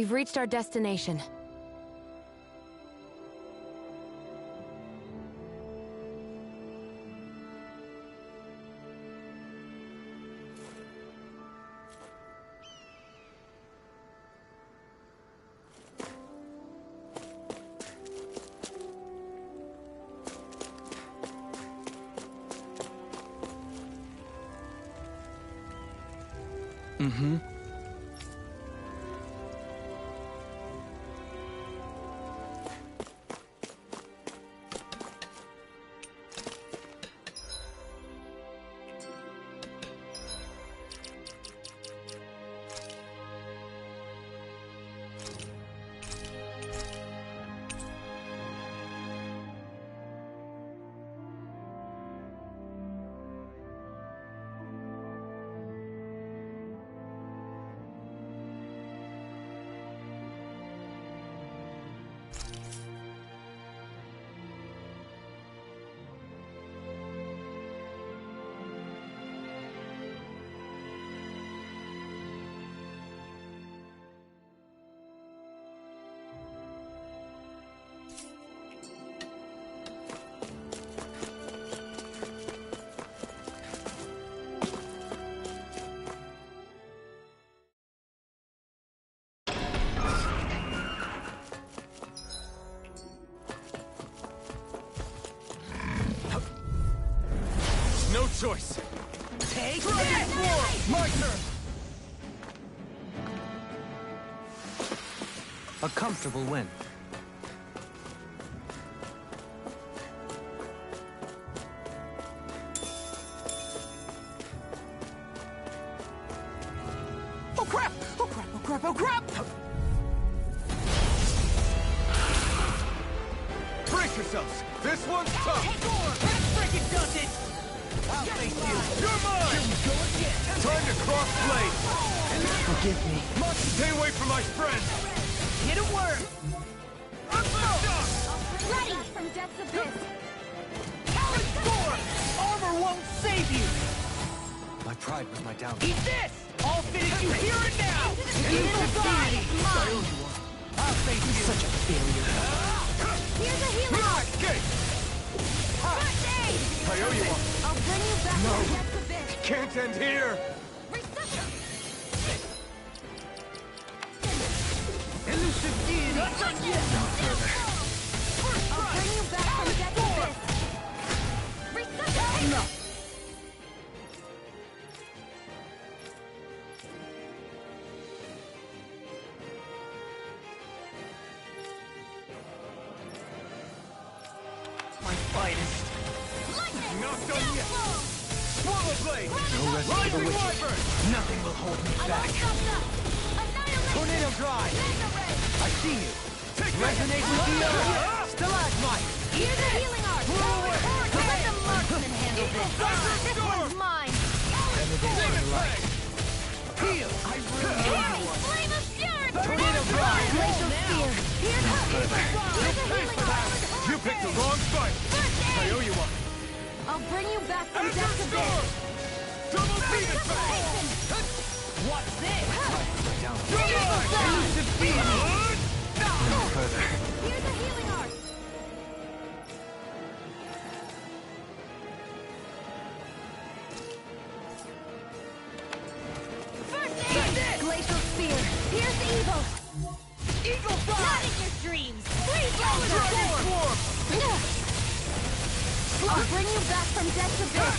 We've reached our destination. Mm-hmm. No choice! Take Dragon Form! My turn! A comfortable win. Oh crap! Oh crap! Oh crap! Oh crap! Brace yourselves! This one's tough! Hey, Gore! That freaking does it! I'll face you. You're mine! Here we go again. Time to cross blades! Forgive me. Stay away from my friend! Get a word. Ready! From Death's Abyss! Talon Gore! Armor won't save you. My pride was my downfall. Eat this! I'll finish you here and now. You will die! Mine! I'll face you. Such a failure. Here's a healing art! Escape! First aid! I owe you one! I'll bring you back from Death's Abyss! Can't end here! Elusive deity. No further. I'll bring you back from Death's Abyss! Resuscitate! No. My finest. Lightning! Not done yet! Swallow blade! No rest for the Rising wicked. wyvern! Nothing will hold me back. Annihilation! Tornado drive! Mega ray! I see you. Take Resonate with the earth. Stalagmite. Here's a healing art! Let the marksman handle this! This one's mine! Heal. I really Hey! Flame of Fury! Tornado drive. Glacial Spear! Here's a healing art! You picked the wrong fight! First I aid! owe you one! I'll bring you back from Azure Death's Storm! Abyss! Double demon fang! Resuscitation! What's this? My downfall. You're mine! Elusive deity. No further. Here's a healing art! First aid! Glacial Spear! Here's evil! Eagle Not fly. in your dreams! Freeze Laser! Dragon Form! I'll bring you back from Death's Abyss!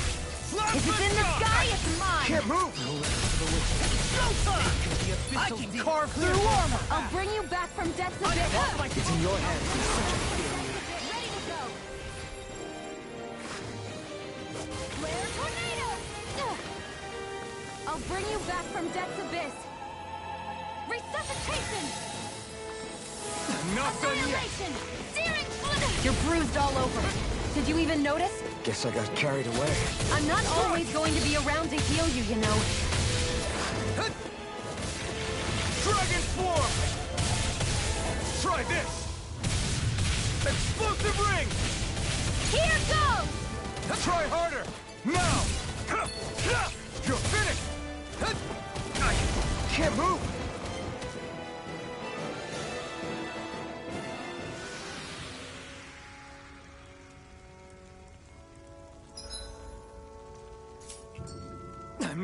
If it's in the sky, it's mine! Can't move! No rest for the wicked. Showtime. I can carve through armor. I'll bring you back from Death's Abyss! It's in your hands. Such a failure. Ready to go! Flare Tornado! I'll bring you back from Death's Abyss! Resuscitation! Not done yet! Annihilation! Searing Flood! You're bruised all over. Did you even notice? Guess I got carried away. I'm not always going to be around to heal you, you know. Dragon Form! Try this! Explosive ring! Here goes! Try harder! Now! You're finished! I can't move!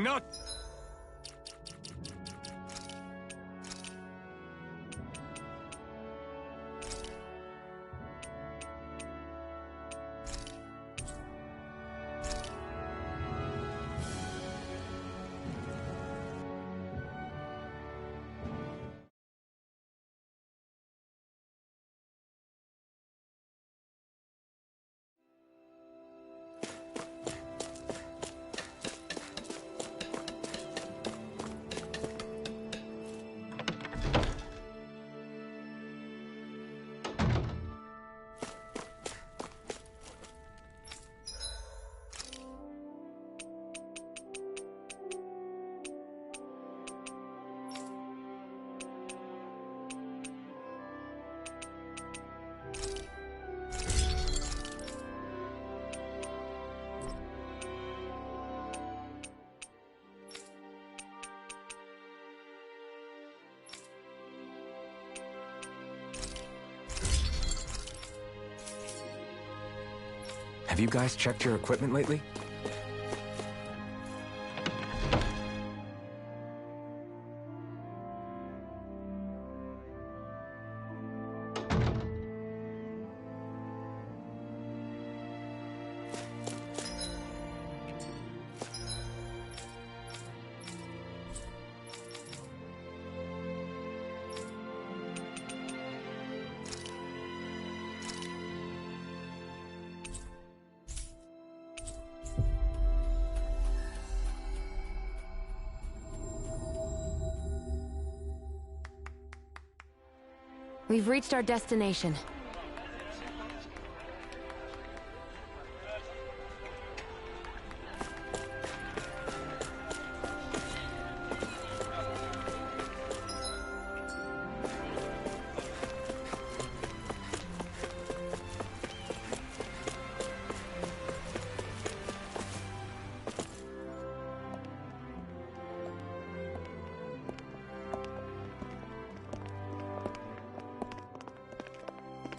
not... Have you guys checked your equipment lately? We've reached our destination.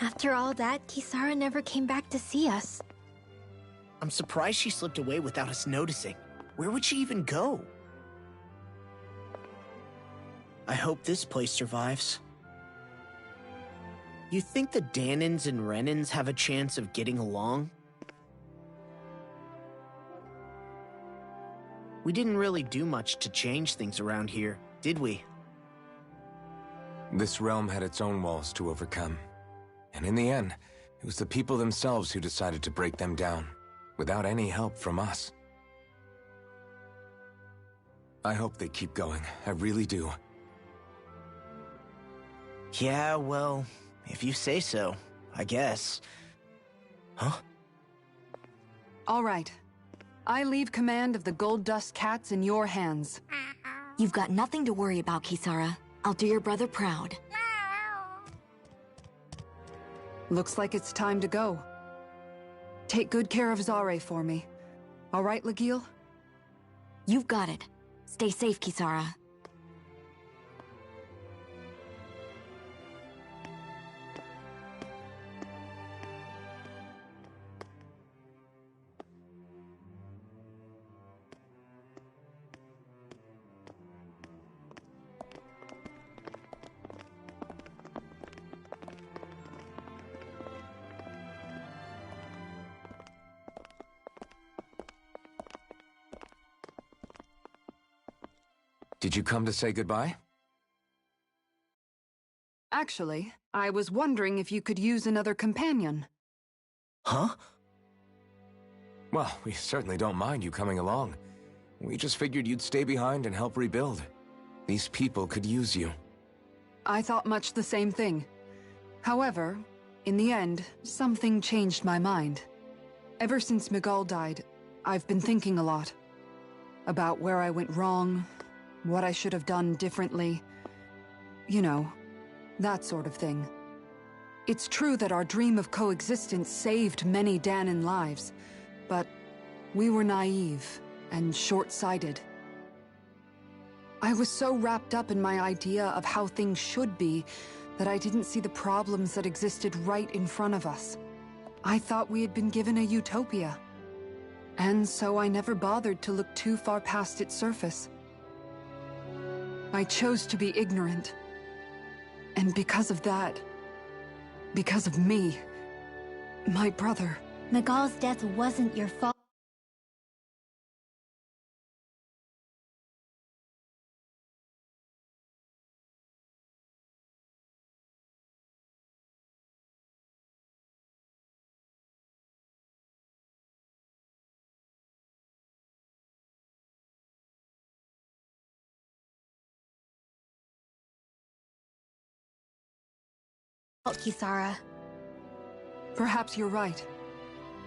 After all that, Kisara never came back to see us. I'm surprised she slipped away without us noticing. Where would she even go? I hope this place survives. You think the Dahnans and Renans have a chance of getting along? We didn't really do much to change things around here, did we? This realm had its own walls to overcome. And in the end, it was the people themselves who decided to break them down, without any help from us. I hope they keep going. I really do. Yeah, well, if you say so, I guess. Huh? All right. I leave command of the Gold Dust Cats in your hands. You've got nothing to worry about, Kisara. I'll do your brother proud. Looks like it's time to go. Take good care of Zare for me. All right, Lagiel? You've got it. Stay safe, Kisara. Did you come to say goodbye? Actually, I was wondering if you could use another companion. Huh? Well, we certainly don't mind you coming along. We just figured you'd stay behind and help rebuild. These people could use you. I thought much the same thing. However, in the end, something changed my mind. Ever since Miguel died, I've been thinking a lot. About where I went wrong, what I should have done differently. You know, that sort of thing. It's true that our dream of coexistence saved many Dahnan lives, but we were naive and short-sighted. I was so wrapped up in my idea of how things should be that I didn't see the problems that existed right in front of us. I thought we had been given a utopia. And so I never bothered to look too far past its surface. I chose to be ignorant. And because of that, because of me, my brother... Miguel's death wasn't your fault. Kisara. Perhaps you're right.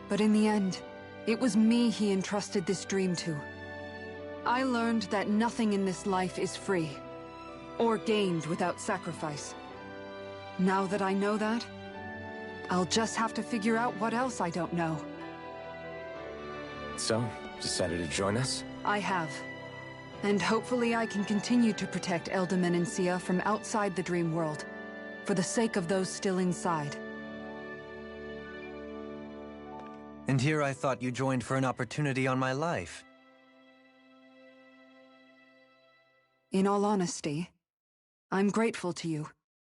But in the end, it was me he entrusted this dream to. I learned that nothing in this life is free, or gained without sacrifice. Now that I know that, I'll just have to figure out what else I don't know. So, decided to join us? I have. And hopefully I can continue to protect Elda Menencia from outside the dream world, for the sake of those still inside. And here I thought you joined for an opportunity on my life. In all honesty, I'm grateful to you.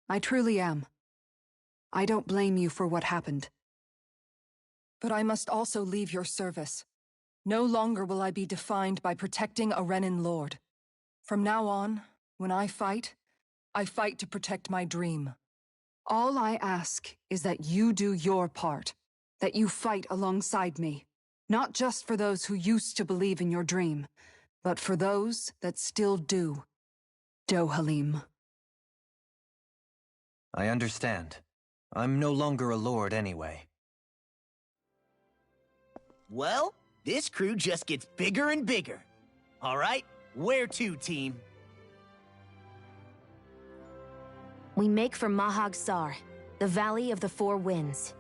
I truly am. I don't blame you for what happened. But I must also leave your service. No longer will I be defined by protecting a Renan Lord. From now on, when I fight to protect my dream. All I ask is that you do your part, that you fight alongside me, not just for those who used to believe in your dream, but for those that still do. Dohalim. I understand. I'm no longer a lord anyway. Well, this crew just gets bigger and bigger. All right, where to, team? We make for Mahag Sar, the Valley of the Four Winds.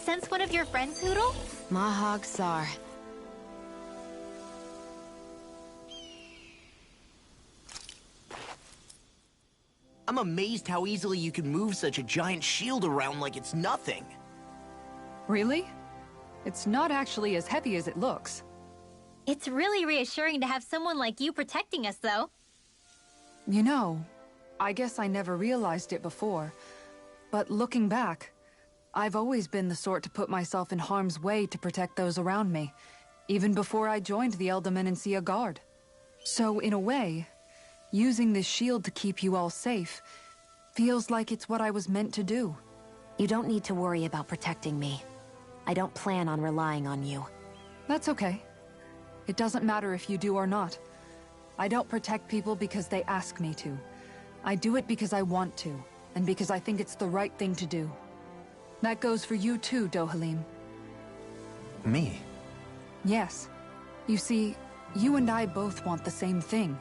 sense one of your friends, Hootle? Mahag Sar. I'm amazed how easily you can move such a giant shield around like it's nothing. Really? It's not actually as heavy as it looks. It's really reassuring to have someone like you protecting us, though. You know, I guess I never realized it before, but looking back, I've always been the sort to put myself in harm's way to protect those around me, even before I joined the Eldomenencia Guard. So, in a way, using this shield to keep you all safe feels like it's what I was meant to do. You don't need to worry about protecting me. I don't plan on relying on you. That's okay. It doesn't matter if you do or not. I don't protect people because they ask me to. I do it because I want to, and because I think it's the right thing to do. That goes for you too, Dohalim. Me? Yes. You see, you and I both want the same thing.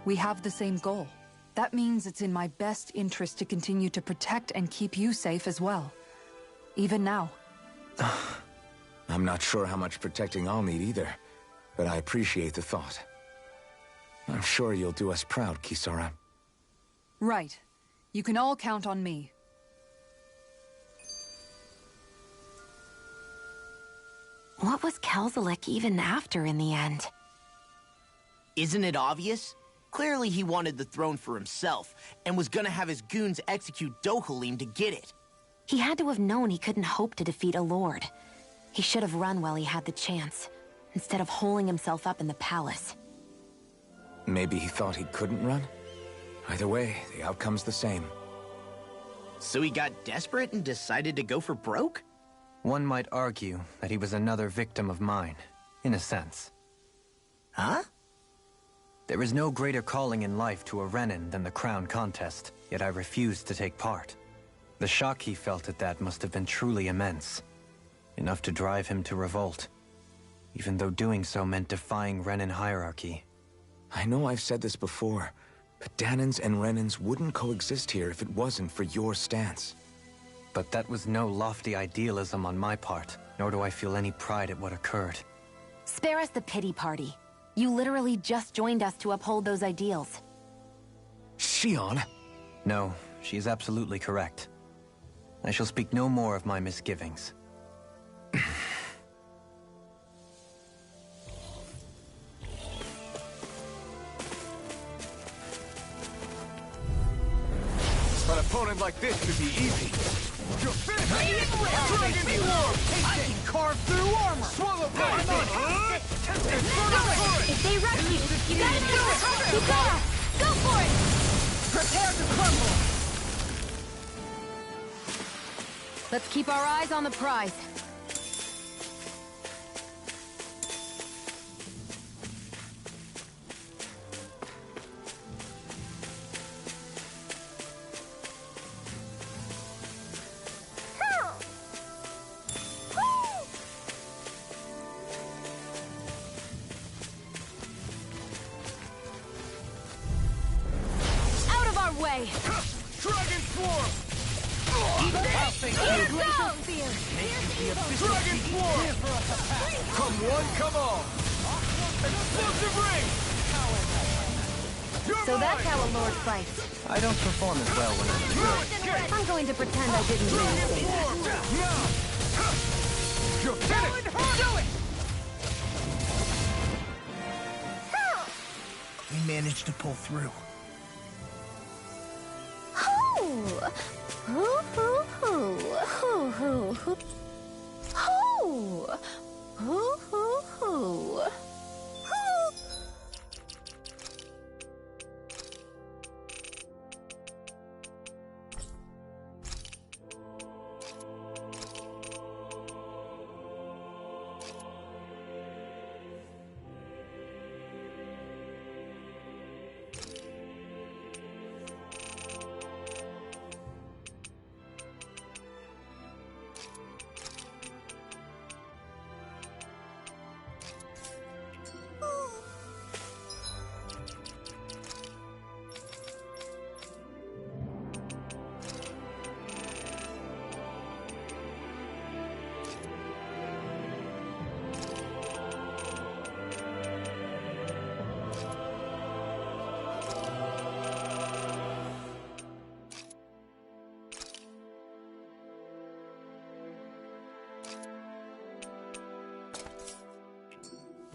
We have the same goal. That means it's in my best interest to continue to protect and keep you safe as well. Even now. I'm not sure how much protecting I'll need either, but I appreciate the thought. I'm sure you'll do us proud, Kisara. Right. You can all count on me. What was Kelzalek even after in the end? Isn't it obvious? Clearly he wanted the throne for himself, and was gonna have his goons execute Dohalim to get it. He had to have known he couldn't hope to defeat a lord. He should have run while he had the chance, instead of holding himself up in the palace. Maybe he thought he couldn't run? Either way, the outcome's the same. So he got desperate and decided to go for broke? One might argue that he was another victim of mine, in a sense. Huh? There is no greater calling in life to a Renin than the crown contest, yet I refused to take part. The shock he felt at that must have been truly immense. Enough to drive him to revolt. Even though doing so meant defying Renin hierarchy. I know I've said this before, but Dahnans and Renins wouldn't coexist here if it wasn't for your stance. But that was no lofty idealism on my part, nor do I feel any pride at what occurred. Spare us the pity party. You literally just joined us to uphold those ideals. Shion! No, she is absolutely correct. I shall speak no more of my misgivings. An opponent like this should be easy. You're finished! Dragon Swarm! I can carve through armor! Swallow blade! If they rush you, you gotta do it! Kisara, go for it! Prepare to crumble! Let's keep our eyes on the prize. Out of our way! Dragon Swarm! Dragon Swarm! Come one, come all! Explosive ring! You're So that's mine! how a lord fights. I don't perform as well when I'm good. I'm going to pretend I didn't mean to say that. Now! You're finished! Do it! We managed to pull through.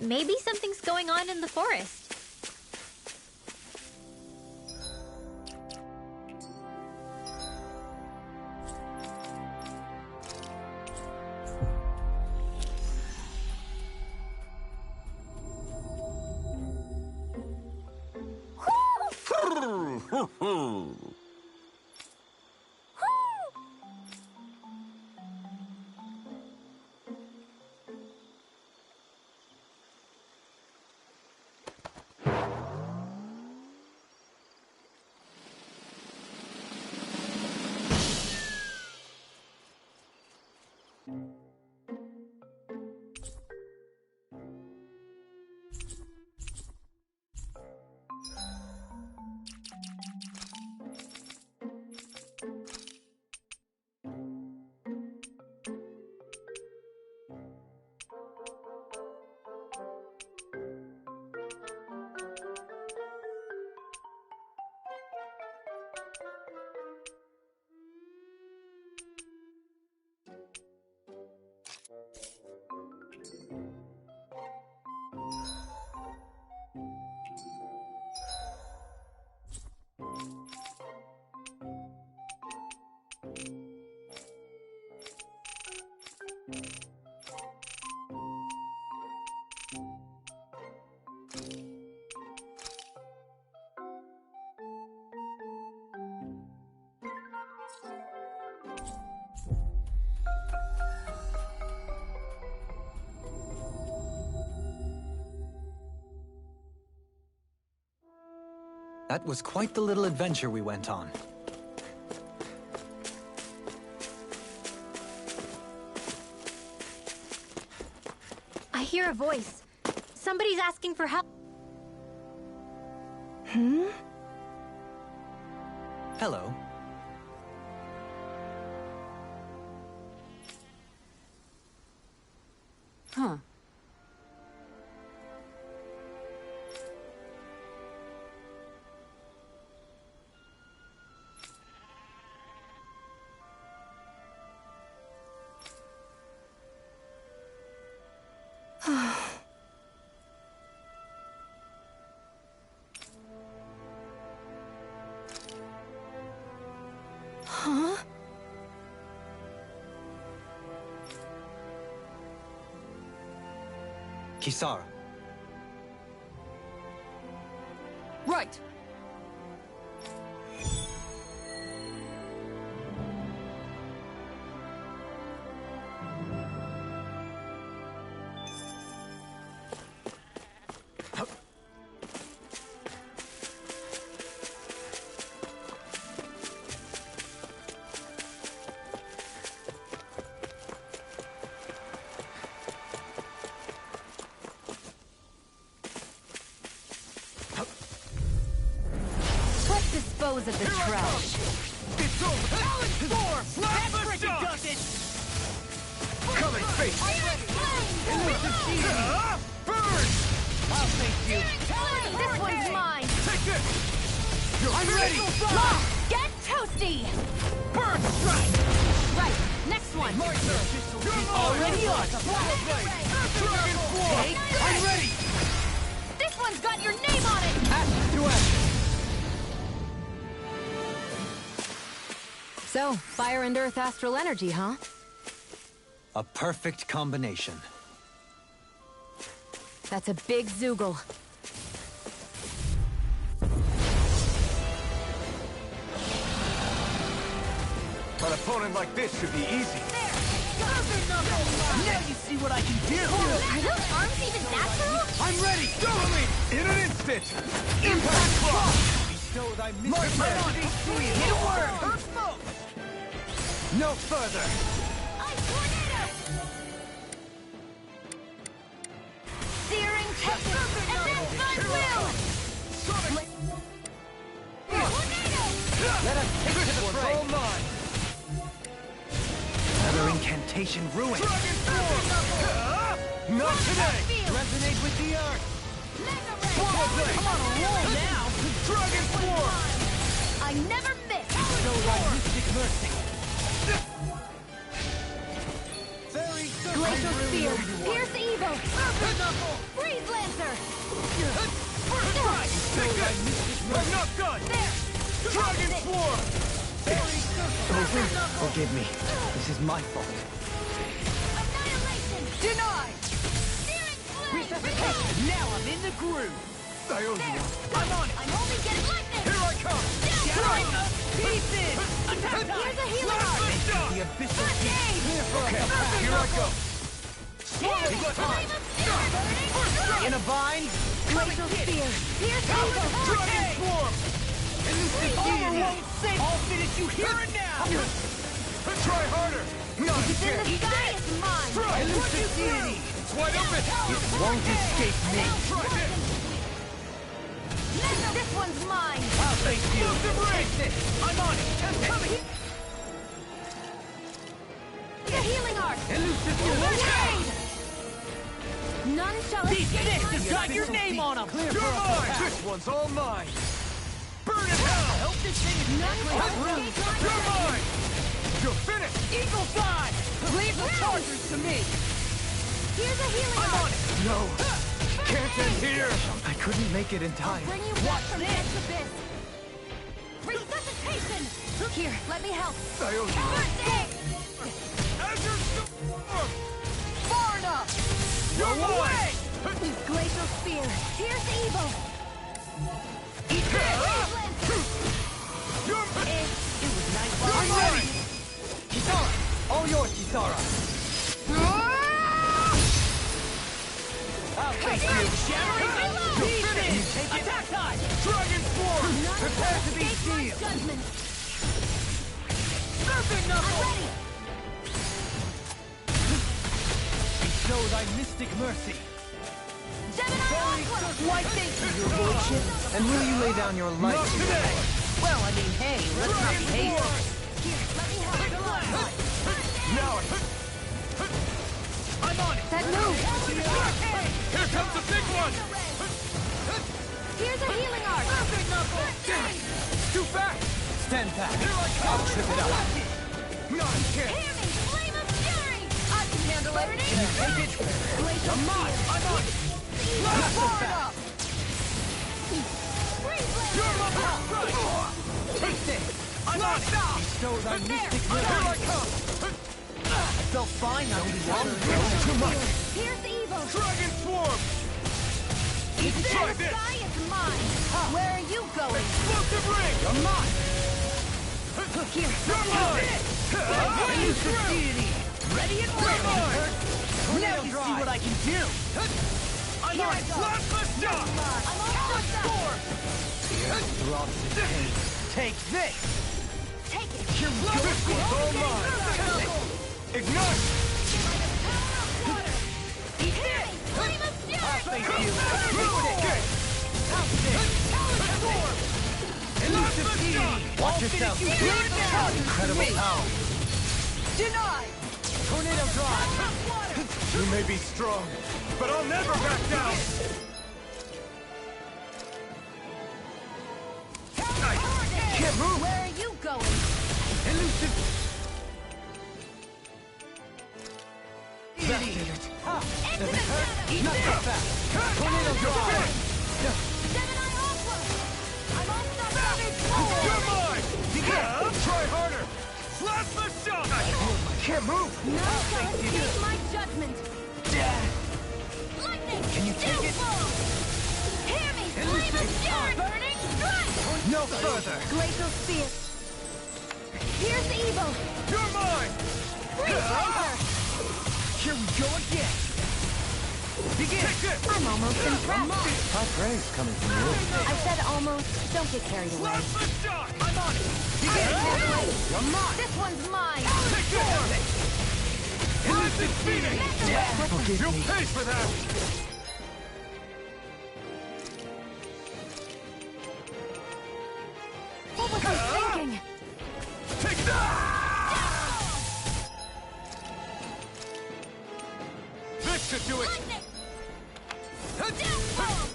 Maybe something's going on in the forest. That was quite the little adventure we went on. I hear a voice. Somebody's asking for help. Hello. Huh. Huh? Kisara. Right! Let's dispose of the trash. It's over! That's freaking does it! Come and face it! Burn! I'll thank you. This one's mine. Take this! I'm ready! Get toasty. Burn strike! Right. Next one. Already on! Dragon Form! I'm ready! This one's got your name on it. Action to action! So, fire and earth astral energy, huh? A perfect combination. That's a big Zoogle. An opponent like this should be easy. Now you see what I can do. Are those arms even natural? I'm ready! Go me! In an instant! Impact Block! Bestow thy mystery. Hit a word. First smoke. No further! Searing tempest, and then Sun Will! Sonic! Let us take to the fray. All mine! Another incantation ruined. Dragon Form! Not today! Resonate with the earth. Swallow Blade! Come on, roll now. Dragon Form! I never miss! Show thy mystic mercy. Glacial Spear, Pierce Evil, Surface Knuckle, Freeze Freeze Lancer! First strike! Take this! I'm not done! There! Dragon Swarm! Forgive me. This is my fault. Annihilation! Denied! Searing Flame! Now I'm in the groove! There! I'm on it! I'm only getting lightning! Here I come! Shattering the pieces! Attack time! Here's a healing Blast art! the shot! The abyssal First aid! Okay, here I go! Here's a flame of fury! Burning! In a bind? Glacial Spear! Here's evil! Dragon Swarm! Armor won't save! I'll finish you here and now! Try harder! Not It's in again! the sky, it's mine! Try! Elusive deity! It's wide open! It won't escape me! Try this! This one's mine! I'll face you! Take this! I'm on it! I'm coming! The healing art! Elusive Blade! None shall These escape fists my have got your judgment. name on them! Clear You're mine! This one's all mine! Burn in hell! Help this thing is None shall escape my You're judgment. mine! You're finished! Eagle's Eye! Leave the chargers to me! Here's a healing I'm art! on it! No! Can't end here! I couldn't make it in time. Bring you back from this abyss! Resuscitation! Here, let me help! I owe you. First aid! Azure Storm! Far enough! You're mine! Glacial Spear! Here's evil! Eat this! Freeze Lancer! You're mine! It was nice You're while mine! Kisara! All yours, Kisara! I'll face you! Shattering the pieces! Attack time! Dragon Swarm! None Prepare shall to be escape my sealed! judgment! Serpent I'm Knuckle! ready! Show thy mystic mercy! Gemini Aqua! Why thank you, your lordship? And will you lay down your life? Not today! Well, I mean, hey, let's not be Dragon hasty. Swarm! Here, let me help! Now! I'm on it! That move! Here comes the big one! Here's a healing art! Serpent Knuckle! Too fast! Stand back. Here I come! I'll trip it up. Not again! Hear me! Flame of fury! I can handle it! Take it! Glacial I'm on! Spear! I'm on it! Blast Far enough! Freeze Lancer! You're my Take this! I'm on it! Bestow thy mystic Here I mercy! come! I felt fine not too long ago. Too much! Here's evil! Dragon Swarm! This Try this! sky is mine! Where are you going? Explosive ring! I'm on it! Here! You're mine! Elusive deity! Ready and waiting! Now you see what I can do! I'm Here on I it! go. Blast the shot! I'm almost done! Throbs in pain. Take this! Take it! This one's all mine! Ignite! Eat this! Flame of fury! Face you! Okay! Elusive deity! Watch yourself. You here and now! Incredible power. Denied! Tornado drive! You may be strong, but I'll never back down! Can't move! Where are you going? Elusive That deity! did it. Into the shadow! Eat this! Tornado drive! Gemini Aqua! I'm all You're stopped! mine! Try harder! Blast the shot! Can't move! None shall escape my judgment! Lightning! Can you take it? Hear me! Flame of fury! Burning strike! No further! Glacial Spear! Here's the evil! You're mine! Freeze Lancer! Here we go again! Begin! Take this! I'm almost impressed! High praise coming from you. I said almost. Don't get carried away. Blast the shot! I'm on it! Begin! You're mine! This one's mine! Take this! Elusive Phoenix! Forgive You'll me. pay for that! What was I thinking? Take that! This should do it! Lightning! Death Bomb!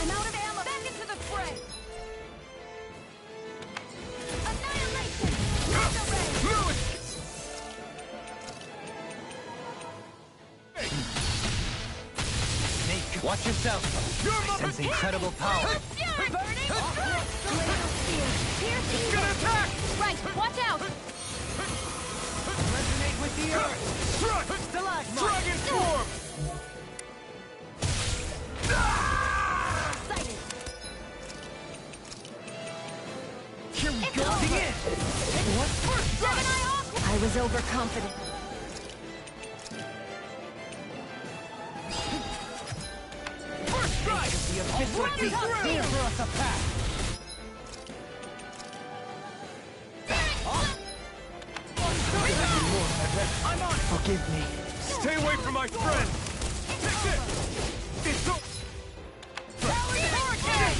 I'm out of ammo! Back into the fray! Annihilation! Laser Ray! Lewis! Watch yourself. Sense incredible power. Fury! Burning strike! Glacial spear! Pierce evil! Gonna attack! Right, watch out! Resonate with the earth. Strike! Stalagmite. Dragon Swarm! Sighted! Here we It's go. over. Begin. What? Gemini Aqua! I was overconfident. First strike! The abyssal Right beast. up. Here for us a path. I'm on it! Forgive me. Stay away from my friend! Take this! It's so... Towering Hurricane!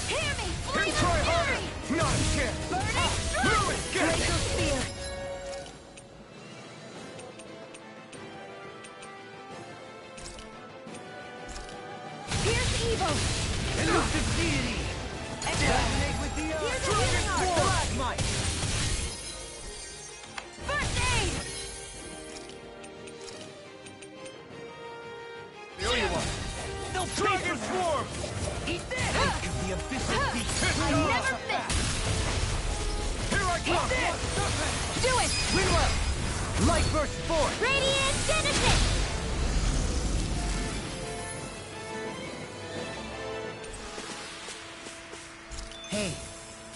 Hear me! Can Flame try of harder! Fury! Not a chance! Burning Ruin! strike! Get it! Glacial spear! Pierce evil! Elusive deity. Resonate with the Here's earth. a healing art! Stalagmite. First aid! Here you are! No Dragon paper. Swarm! Eat this. The abyssal beast. I never miss! Here I come! Do it! Winlow. Light burst forth. Radiant Genesis! Hey,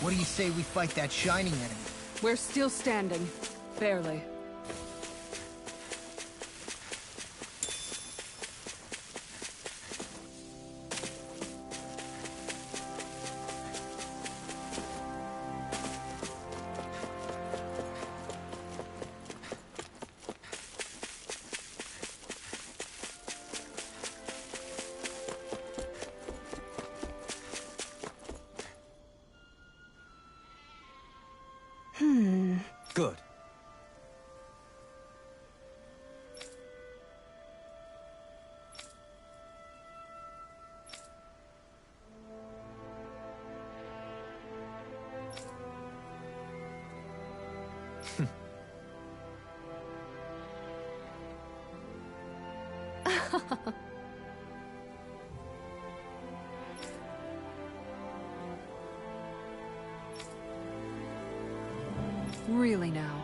what do you say we fight that shining enemy? We're still standing. Barely. Good. Really now.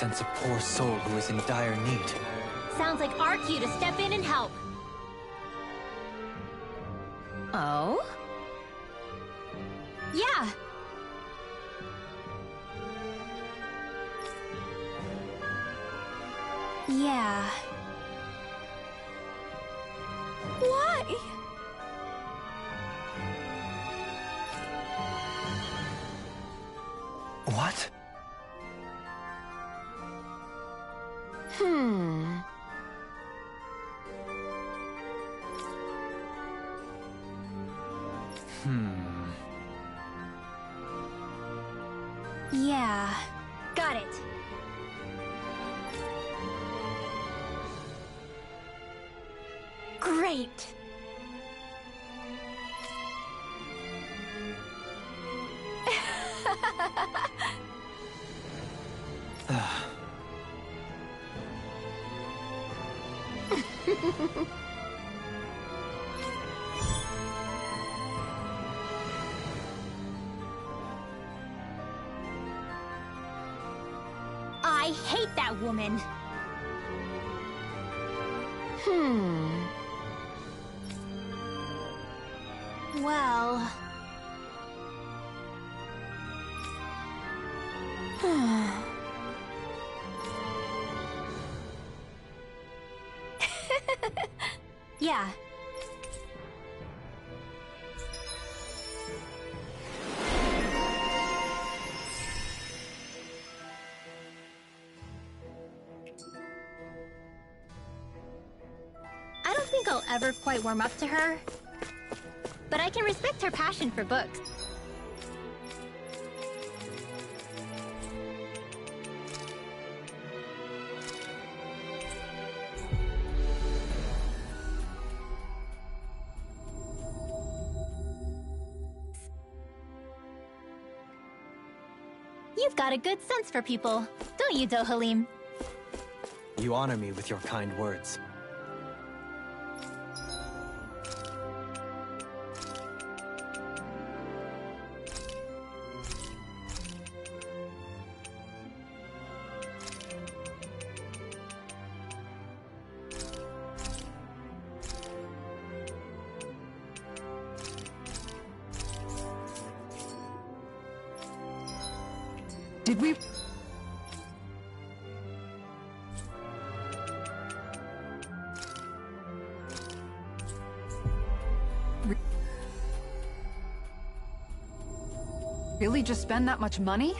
sense a poor soul who is in dire need. Sounds like our cue to step in and help. Oh? Yeah. Yeah. Why? What? Yeah. Got it. Great. I hate that woman. Well... yeah. I don't think I'll ever quite warm up to her, but I can respect her passion for books. You've got a good sense for people, don't you, Dohalim? You honor me with your kind words. Did we... Really just spend that much money?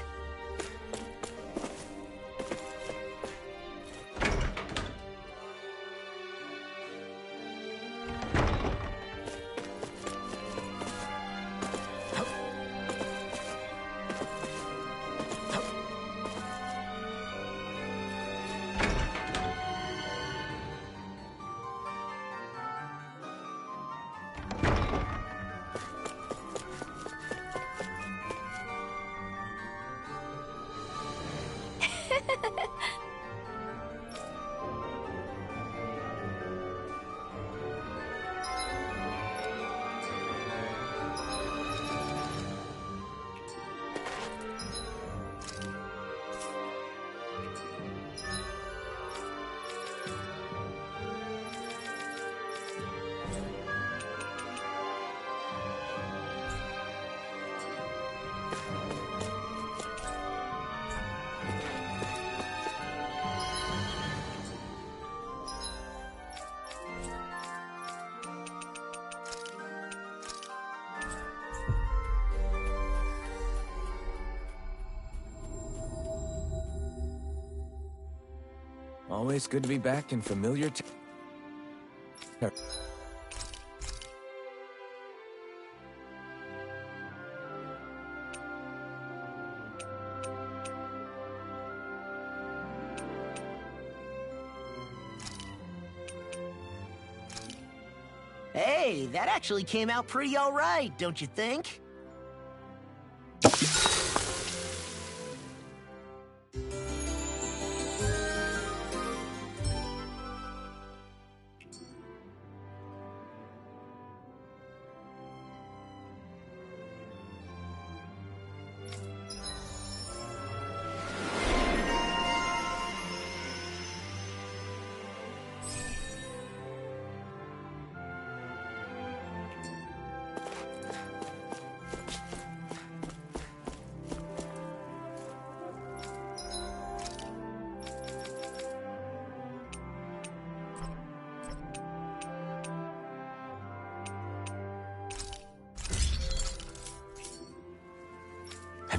Always good to be back in familiar Hey, that actually came out pretty all right, don't you think?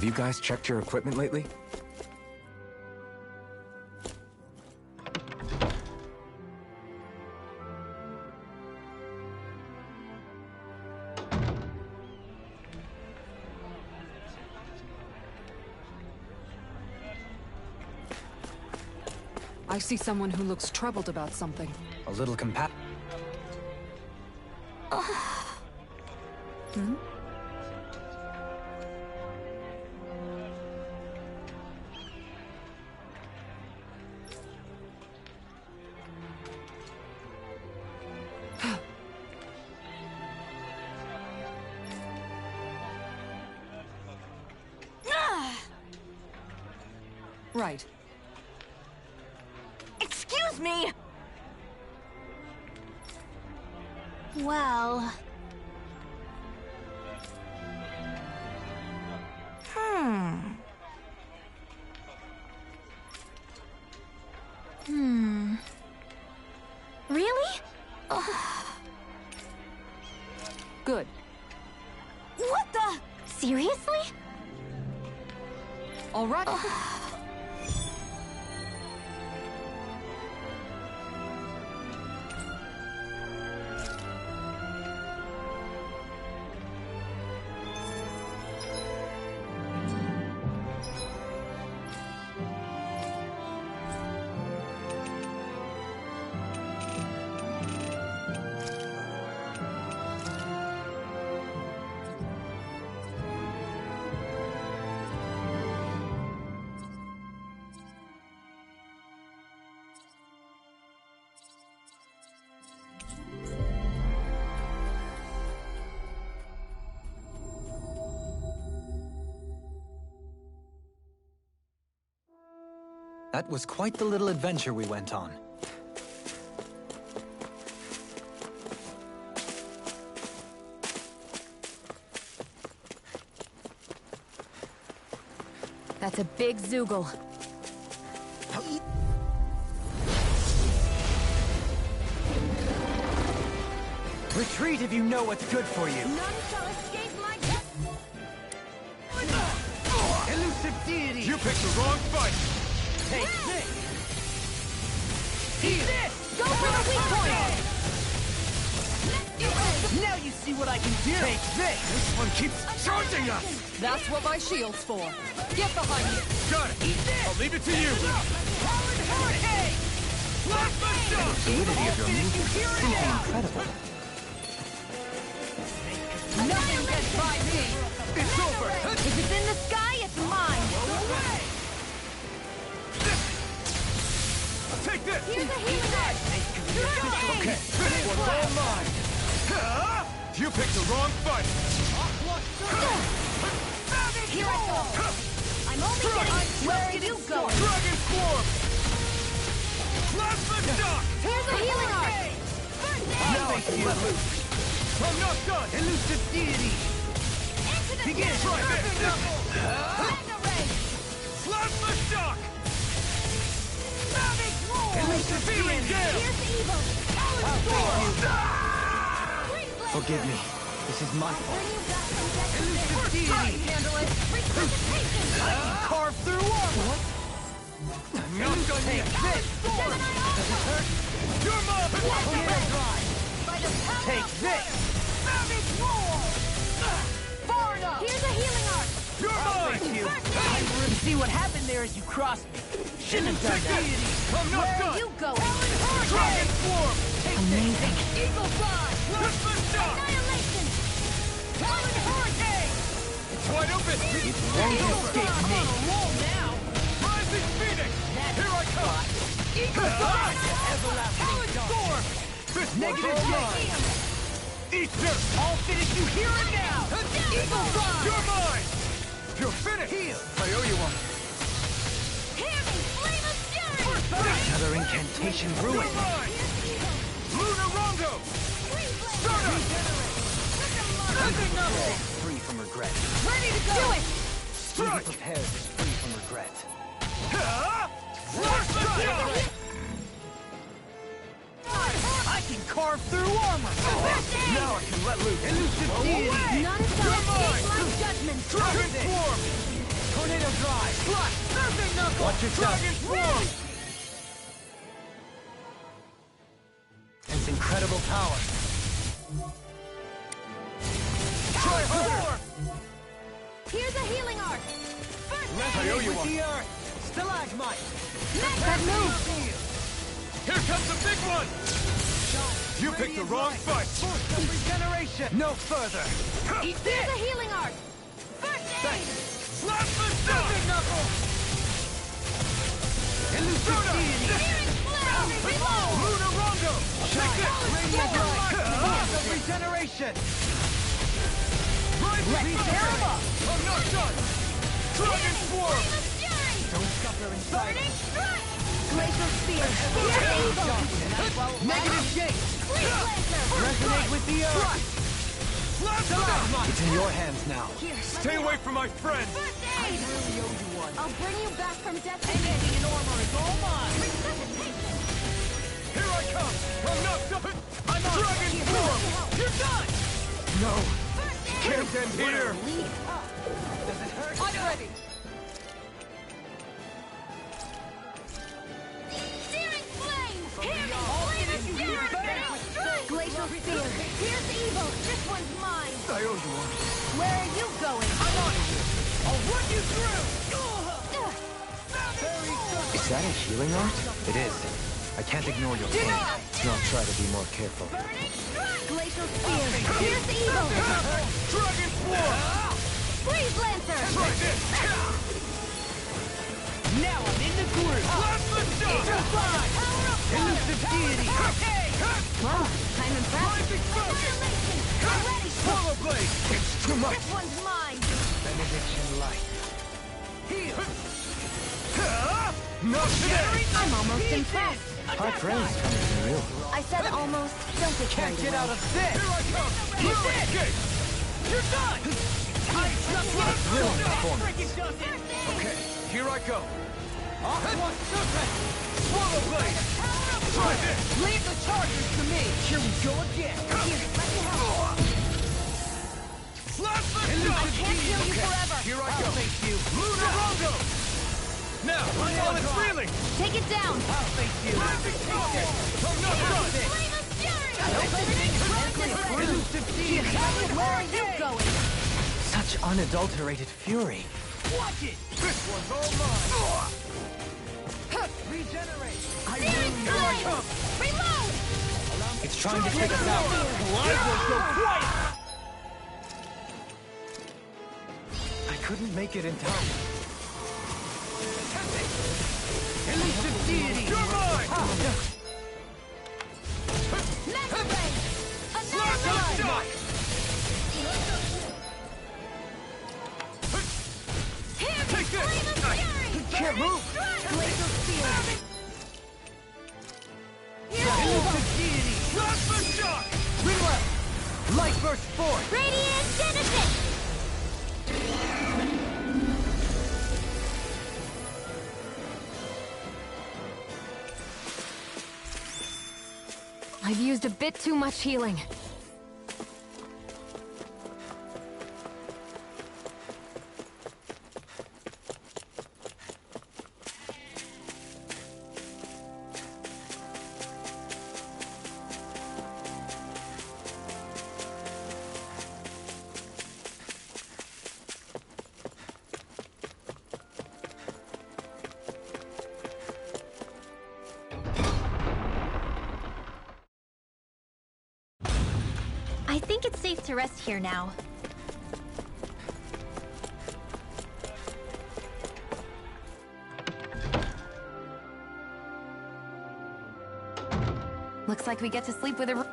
Have you guys checked your equipment lately? I see someone who looks troubled about something. A little Hmm? Right. Excuse me! Well... Really? Good. What the? Seriously? All right. That was quite the little adventure we went on. That's a big Zoogle. Retreat if you know what's good for you. None shall escape my death! Elusive deity! You picked the wrong fight! Take this! Eat this! Go for the weak point! Now you see what I can do! Take this! This one keeps charging us! That's what my shield's for. Get behind me. Got it! Eat this! I'll leave it to you! Powered hurricane! Plasma shock! Fluidity of your movement is Here simply now! incredible. Nothing gets by me. It's over! If it's in the sky, it's mine! Take this! Here's a healing art! Okay, this one's all mine! You picked the wrong fight! Here I go! I'm only getting... Where are you going? Dragon Swarm! Plasma shock! Here's a healing art! Now I can let loose! I'm not done! Elusive deity! Into the Begin! Try this! Mega ray! Plasma shock! Savage roar! Elusive Fearing Gale! Here's the evil! Forgive me. This is my fault. Elusive deity! Handle it! Resuscitation! Carve through armor! Not done yet! This! You're mine! By the power Take of this! Savage roar! Far enough! Here's a healing art! You're mine! You see what happened there as you crossed me. Shouldn't have done Take that. this! I'm not Where are done! you going? Dragon Swarm! Amazing. Eagle fly! Plasma shock! Annihilation! Talon hurricane! It's wide open! Won't escape me. Rising Phoenix! Here I come! Eagle fly! Everlasting storm! This Negative one's all charge. mine! Eat this! I'll finish you here and now! Eagle fly! You're mine! You're finished! Heal. I owe you one. Hear me! Flame of fury! Another incantation ruined. You're mine! Lunar Rondo! Start up! Free from regret. Ready to go! Do it! Be Strike! prepared is free from regret. Plasma shock! I can carve through armor! Now I can let loose. Elusive deity! None shall escape my judgment! Dragon Swarm! Tornado Drive! Flush! Surfing Knuckle! Watch yourself. Dragon Swarm! Its incredible power. Try harder! Here's a healing arc. First aid. I owe you With one. the earth! Stalagmite! That move. Here comes the big one! You picked the wrong fight! Force of regeneration! No further! Eat Here's this! a healing arc. First aid. Slap the shot! Surfing Knuckle! Elusive Deity! Searing flame. Reload. Lunarongo! Take this! Radiant Force Light! Force of regeneration! Rising Let's Thunder! tear 'em up! I'm not done! Dragon Swarm! Flame of Fury. Don't suffer in sight! Burning strike. Glacial spear. Here's evil. Negative Gate! Sleep laser. Resonate with the earth! Slap the shot! It's in your hands now. Here. Stay away from my friend! First aid. Really owe you one. I'll bring you back from death. Anything in armor is all mine! Resuscitation. Here I come! I'm not done! I'm Dragon Here, Swarm! let me help. You're done! No! First aid. Can't end here! Does it hurt? I'm ready! Searing flame. Hear me. Flame of Fury. Burning strike. Glacial spear. Here's evil. This one's mine. I owe you one. Where are you going? I'm on it! I'll run you through! Is that a healing art? It is. I can't ignore your pain. I'll try to be more careful. Burning strike. Glacial spear. Here's evil. Dragon Swarm! Freeze lancer. Try this! Now I'm in the groove! Slap the shot! Power of Elusive Deity! Wow, I'm impressed. Annihilation. I'm ready. Swallow Blade! It's too much! This one's mine. Benediction Light. Heal! Not today! I'm almost impressed. High praise coming from you. I said almost. Don't get Can't carried get away. out of this! Here I come! Blue escape! You're done! I just want Thrilling performance. freaking does it! Okay, here I go! Off one serpent! Swallow Blade! Try this! Leave the charges to me! Here we go again! Here, let me help. Slap the I shot! can't heal you forever. Here I go! I'll face you! Lunarongo! Now, while it's reeling! Take it down. I'll face you! Rising Thunder! I'm not done! Flame of Fury. Elusive Deity! Where are you going? Such unadulterated fury. Watch it! This one's all mine! Regenerate! Searing flame. Reload. It's trying to take us out. I will go quiet! I couldn't make it in time. Elusive Deity! You're mine! Mega ray. Slap the Annihilate. shot! Here, Take this! Flame of Fury. Can't move! Glacial spear. Here's evil. Elusive Deity! Slap the shot! Reload! Light burst forth! Radiant Genesis. I've used a bit too much healing. I think it's safe to rest here now. Looks like we get to sleep with a...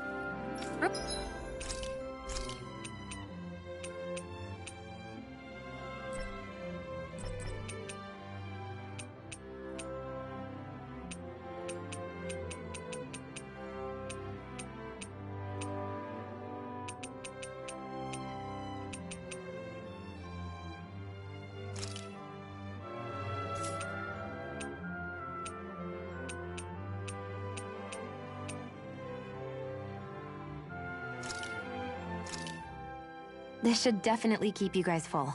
This should definitely keep you guys full.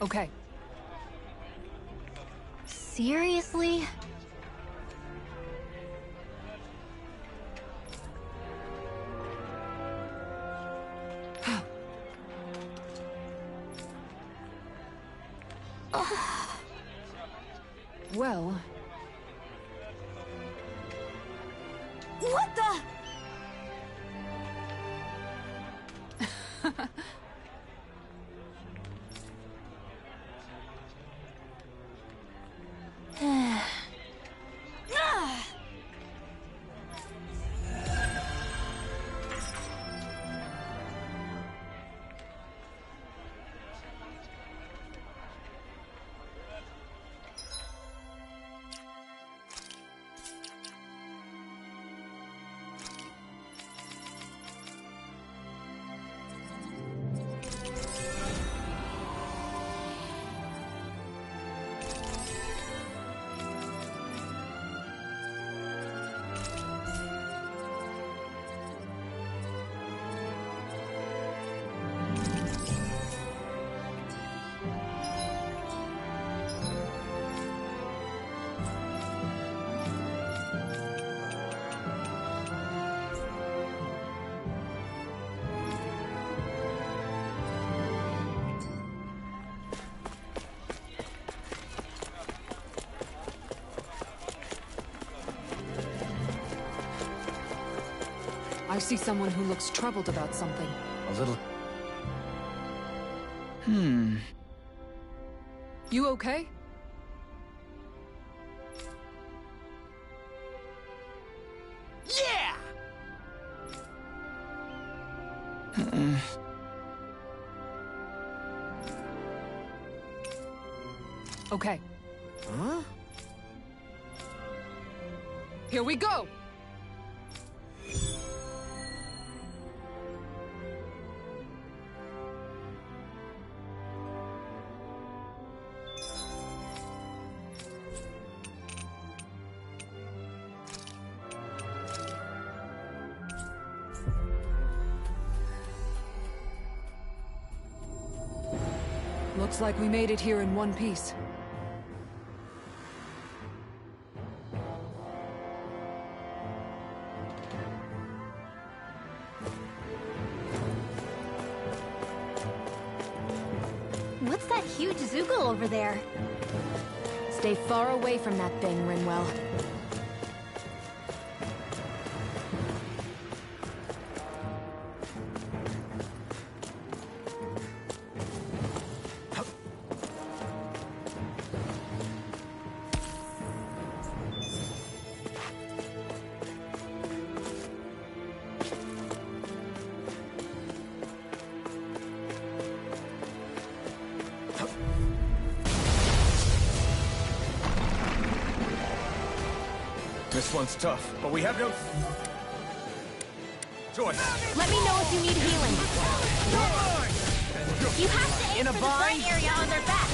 Okay. Seriously? Well... What the? I see someone who looks troubled about something. A little... You okay? Yeah! Okay. Huh? Here we go! Looks like we made it here in one piece. What's that huge Zoogle over there? Stay far away from that thing, Rinwell. This one's tough, but we have no choice. Let me know if you need healing. You have to aim In a for the burn bind? area on their back.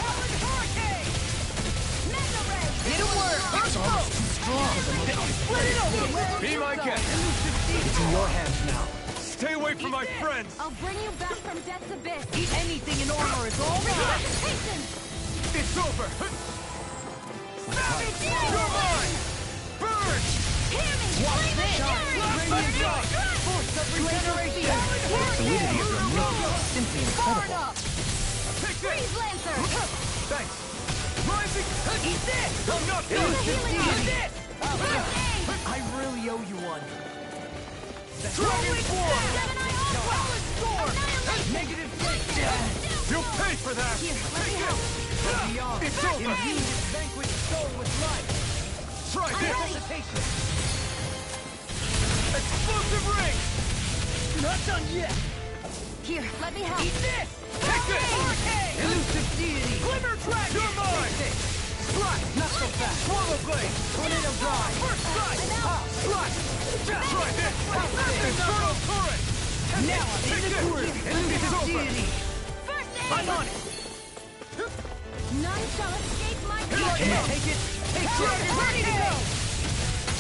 Get to work! It's almost too strong. Split it open! Be my guest. It's in your hands now. Stay away from my friends. I'll bring you back from death's abyss. Anything in armor is all mine! Resuscitation! It's over. Savage Blade! You're mine. Burn. Hear me! Watch Flame this! of fury! Radiant Burn! Strike! Force of regeneration! Fluidity of your movement is simply incredible. Take Freeze this. Lancer! Thanks. Rising. Eat this! I'm not Here's done. the healing Eat one. this! First aid! I really owe you one. Dragon form. Gemini Ultra! Annihilation! Negative You'll pay for that. Here, let me help. beyond. It's over. Imbue this vanquished soul with life. Try this. Hesitation. Explosive ring. Not done yet. Here, let me help. Eat this! Take this. Elusive deity! Glimmer dragon! You're mine. Strike! Not so fast! Swallow blade! Tornado drive! First strike. Slot! Try this. Infernal turret. Now I'm in the groove! It's Elusive over. deity! First aid! I'm on it! None shall escape my Take judgment! it! Take it! Ready to go!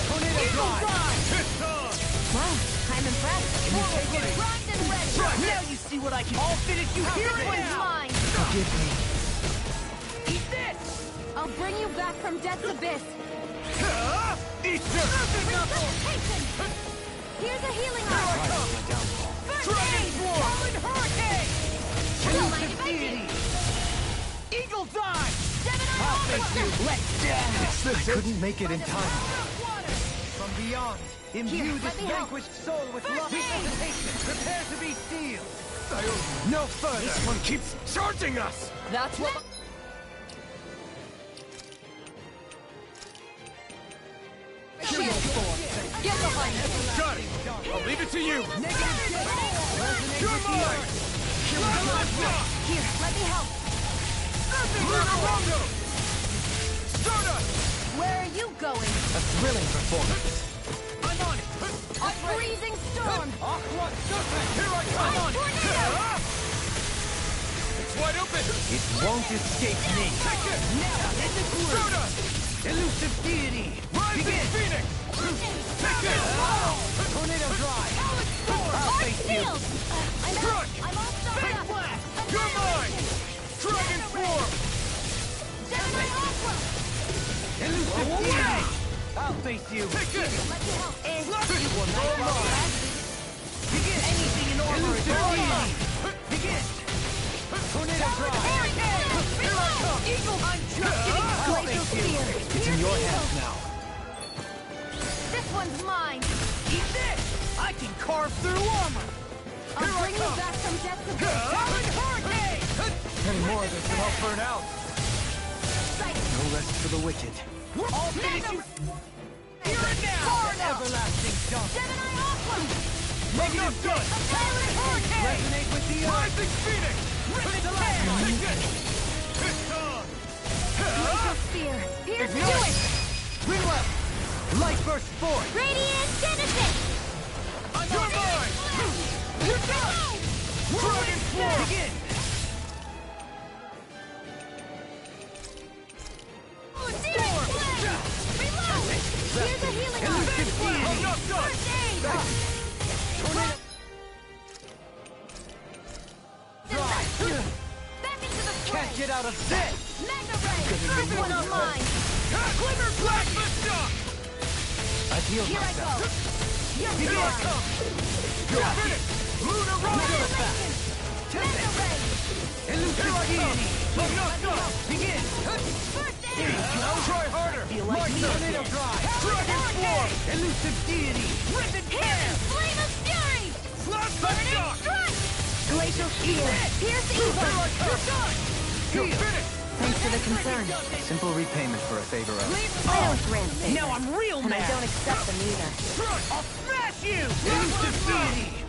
Tornado Eagle drive! drive! It's on. Wow, I'm impressed. Swallow blade! Grind Cannon ready! Now you see what I can. I'll finish you here This and one's now. mine! Forgive me. Eat this. I'll bring you back from death's abyss! Easter! Here's a healing arm! First aid! Fallen Hurricane. Don't mind if I Deity. Eagle Dive. Gemini Aqua! Let's I couldn't make it in time. water. From beyond, imbue Here, this let me help. vanquished soul with First love. aid! Prepare to be sealed. No further. This one keeps charging us! That's what. Get behind me! Got it! I'll leave it to you! Negative You're mine! Here, let me help! Lunarongo! Stardust! Where are you going? A thrilling performance. I'm on it! A freezing storm! Aqua Serpent! Here I come! I'm tornado! It's wide open! It won't escape me. Take it! Now hit the groove. Stardust! Elusive Deity. Rising Phoenix! Take it! Tornado Drive. Arc shield! I'm out! Crush! I'm all stopped Big up! blast! You're mine! Dragon Form! Gemini Aqua! Elusive Deity. I'll face you. Take it! Let me help! You will no more. Begin. Anything in armor is Deity. Begin. Tornado Drive. Eagle. I'm just getting Glacial Spear! It's in your hands now. This one's mine! Eat this. I can carve through armor. I'll bring you back from death's abyss! Fallen Hurricane. Any more of this will help burn out. Sight! No rest for the wicked. I'll finish you here and now. Everlasting jump. Gemini Aqua! Negative done. Silent Hurricane! Resonate with the earth. Rising Phoenix! Rip it to land. Take it! It's on! Glacial Spear! Here's to it! Wind left. Light burst forth. Radiant Genesis! I'm on mine! You're done! Dragon Form! Begin. Storm! Reload! Here's a healing arm! I'm not done! First aid! Tornado. Back into the fray! Can't get out of this. Mega Ray! First one on mine! Glimmer Plasma Shock! I've healed Here I myself. go! You're Here I mine! come! You're finished! Lunarongo! Mega Ray! Elusive Deity. I'm not done! Begin. First aid! Try harder! Feel like me. Tornado Drive. Dragon Form! Elusive Deity. Rip and Here! tear. Flame of Fury! Plasma Shock! Strike! Glacial Spear! Pierce evil! You're done! You're finished! Thanks for the concern. Simple repayment for a favor of. I don't grant favors. Now I'm real And I mad. don't accept them either. I'll smash you. Elusive Deity.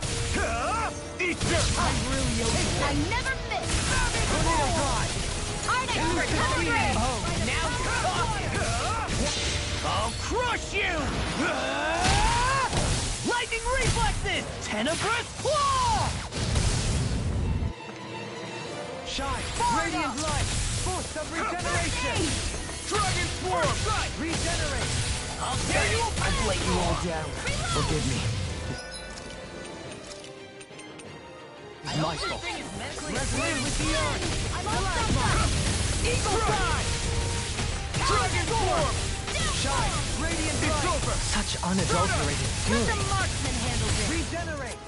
Easter! I'm really over. I never miss! Tornado Drive. Arctic Recovery Ray! Oh, now you're talking. I'll crush you. Lightning reflexes. Tenebrous claw. Shine. Radiant light. Boost of regeneration. Dragon Form! Regenerate. I'll tear you apart. I've let you all down. Forgive me. It's my fault. Resonate with the earth. I'm all stopped up! Eagle Dive. Dragon Form! Shine. Radiant It's light. over! Such unadulterated Let fury. the marksman handle this! Regenerate.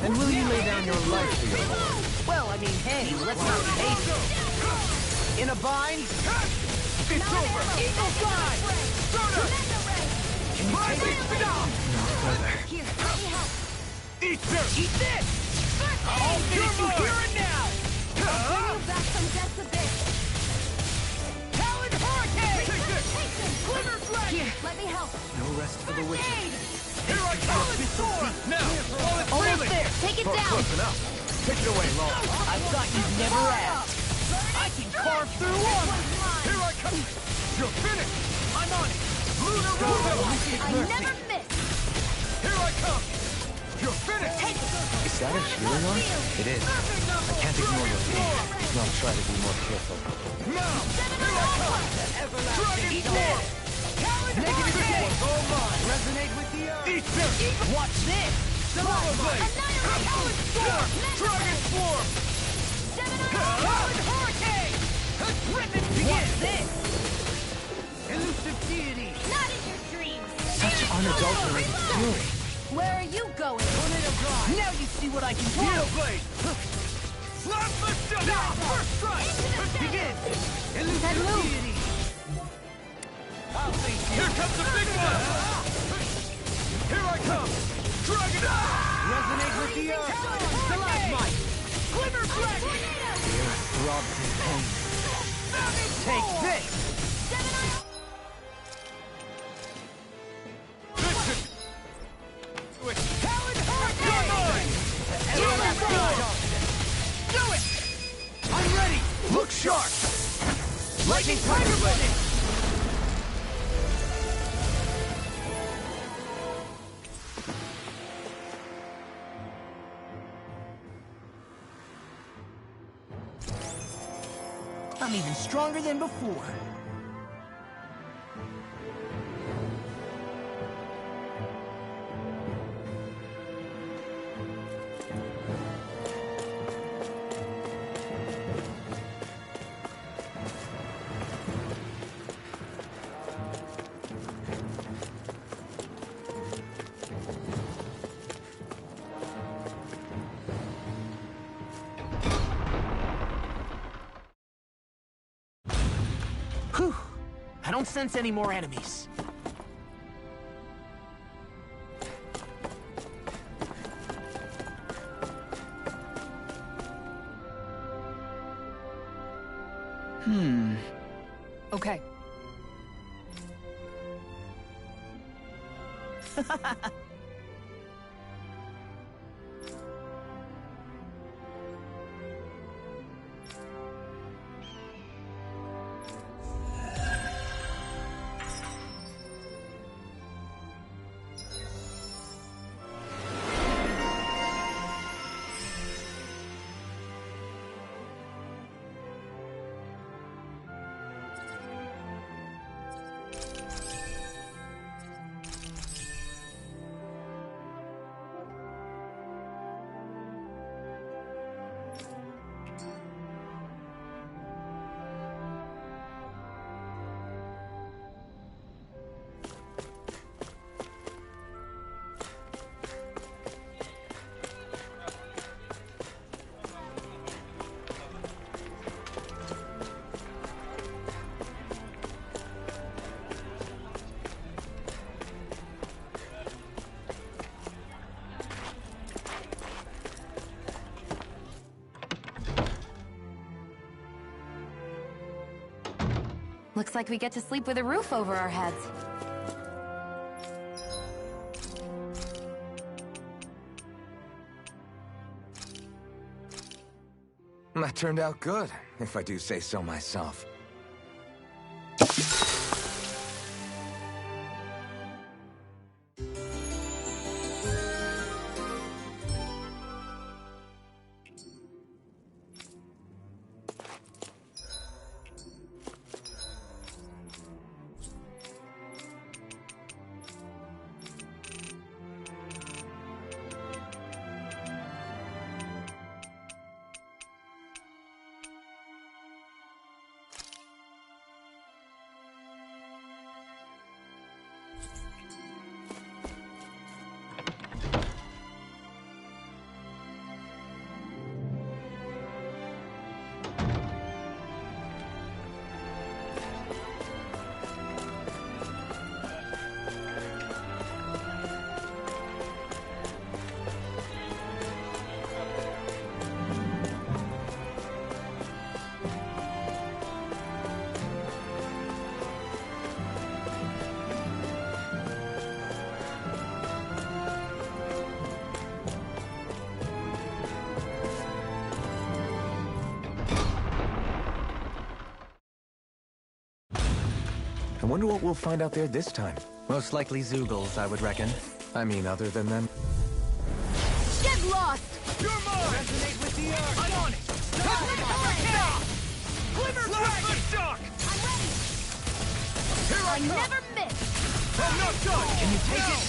And will you lay down your life for your lord? Well, I mean, hey, let's not be hasty. In a bind. It's over! Eagle Dive. Mega Ray! Rising Shock! Here, let me help! Easter! Eat this. I'll finish you here and now. Bring you back from death's abyss! Talon Hurricane. Take this! Glimmer Dragon. Here, let me help! No rest for the wicked. Aid! Here I come! Now! While it's Almost reeling! there! Take it down! Close enough! Take it away, Laura! I thought you'd never ask. I can carve through armor. Here I come! You're finished! I'm on it! Lunarongo! I never miss! Here I come! You're finished! Is that a healing arm? It is. I can't ignore your pain. I'll try to be more careful. Now! Here I come! Dragon Form! Negative hit! Resonate with the earth! Eat this! Watch this! Solar Blade! Annihilate! Storm! Dragon Swarm! Powered hurricane! Ribbon begin! Watch this! Elusive deity! Not in your dreams! Such unadulterated fury. Where are you going? Tornado drive! Now you see what I can do! Steel Blade! Last lift up! First strike! Begin! Elusive deity! I'll face you! Here comes the big one! Here I come! Dragon! Resonate with the earth! Stalagmite! Glimmer Dragon! The earth throbs in pain. Take this! Listen! Powered You're mine! Do it! I'm ready! Look sharp! Lightning Tiger Blade! I'm even stronger than before. Whew. I don't sense any more enemies. Okay. Looks like we get to sleep with a roof over our heads. That turned out good, if I do say so myself. I wonder what we'll find out there this time. Most likely Zeugles, I would reckon. I mean, other than them. Get lost! You're mine! Resonate with the earth! I'm on it! Glimmer Dragon! Shock! I'm ready! Here I I come! never miss! I'm not done! Can you take it?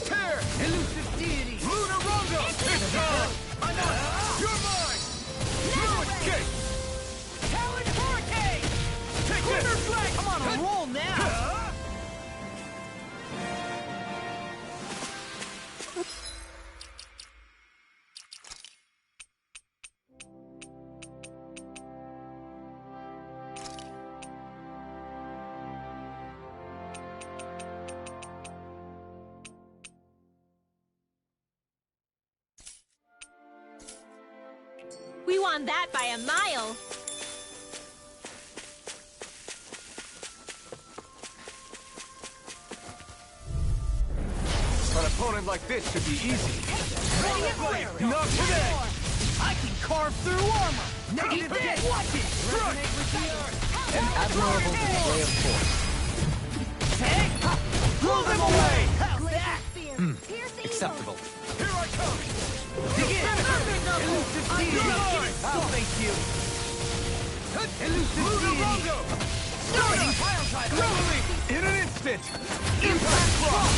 Tear! Elusive deity! Luna Rongo! It's gone! I'm on! You're mine! No escape! Talon Hurricane! Take this! I'm on a roll now! We won that by a mile. An opponent like this should be easy. Ready and raring! Not today! I can carve through armor! Negative dead! Watch it! Resonate with the earth! An admirable display of force. Take! Blow them away! How's that? Acceptable. Here I come! Begin! Elusive deity! Oh, thank you! Elusive Luna deity! Rongo! Starting pile driver! Release! In an instant! Impact Cross!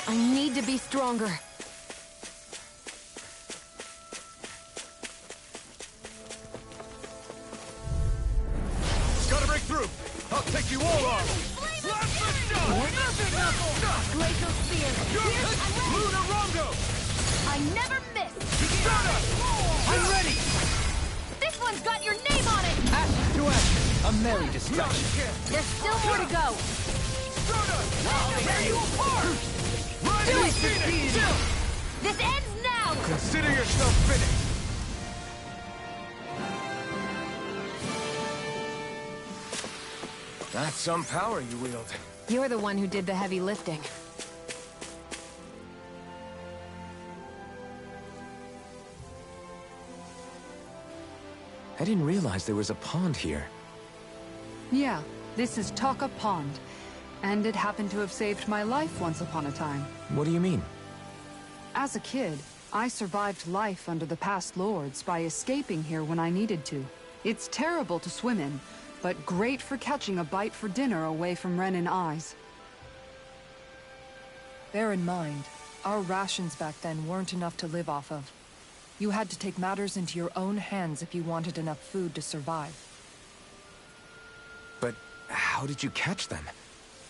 I need to be stronger. Gotta break through! I'll take you all on! Glacial Spear. Luna Rongo! I never miss. I'm ready! This one's got your name on it. Ash to ash. A merry destruction. There's still more to go. Tear you apart! Elusive deity! This ends now. Consider yourself finished! That's some power you wield. You're the one who did the heavy lifting. I didn't realize there was a pond here. Yeah, this is Taka Pond. And it happened to have saved my life once upon a time. What do you mean? As a kid, I survived life under the past lords by escaping here when I needed to. It's terrible to swim in, but great for catching a bite for dinner away from Ren and eyes. Bear in mind, our rations back then weren't enough to live off of. You had to take matters into your own hands if you wanted enough food to survive. But how did you catch them?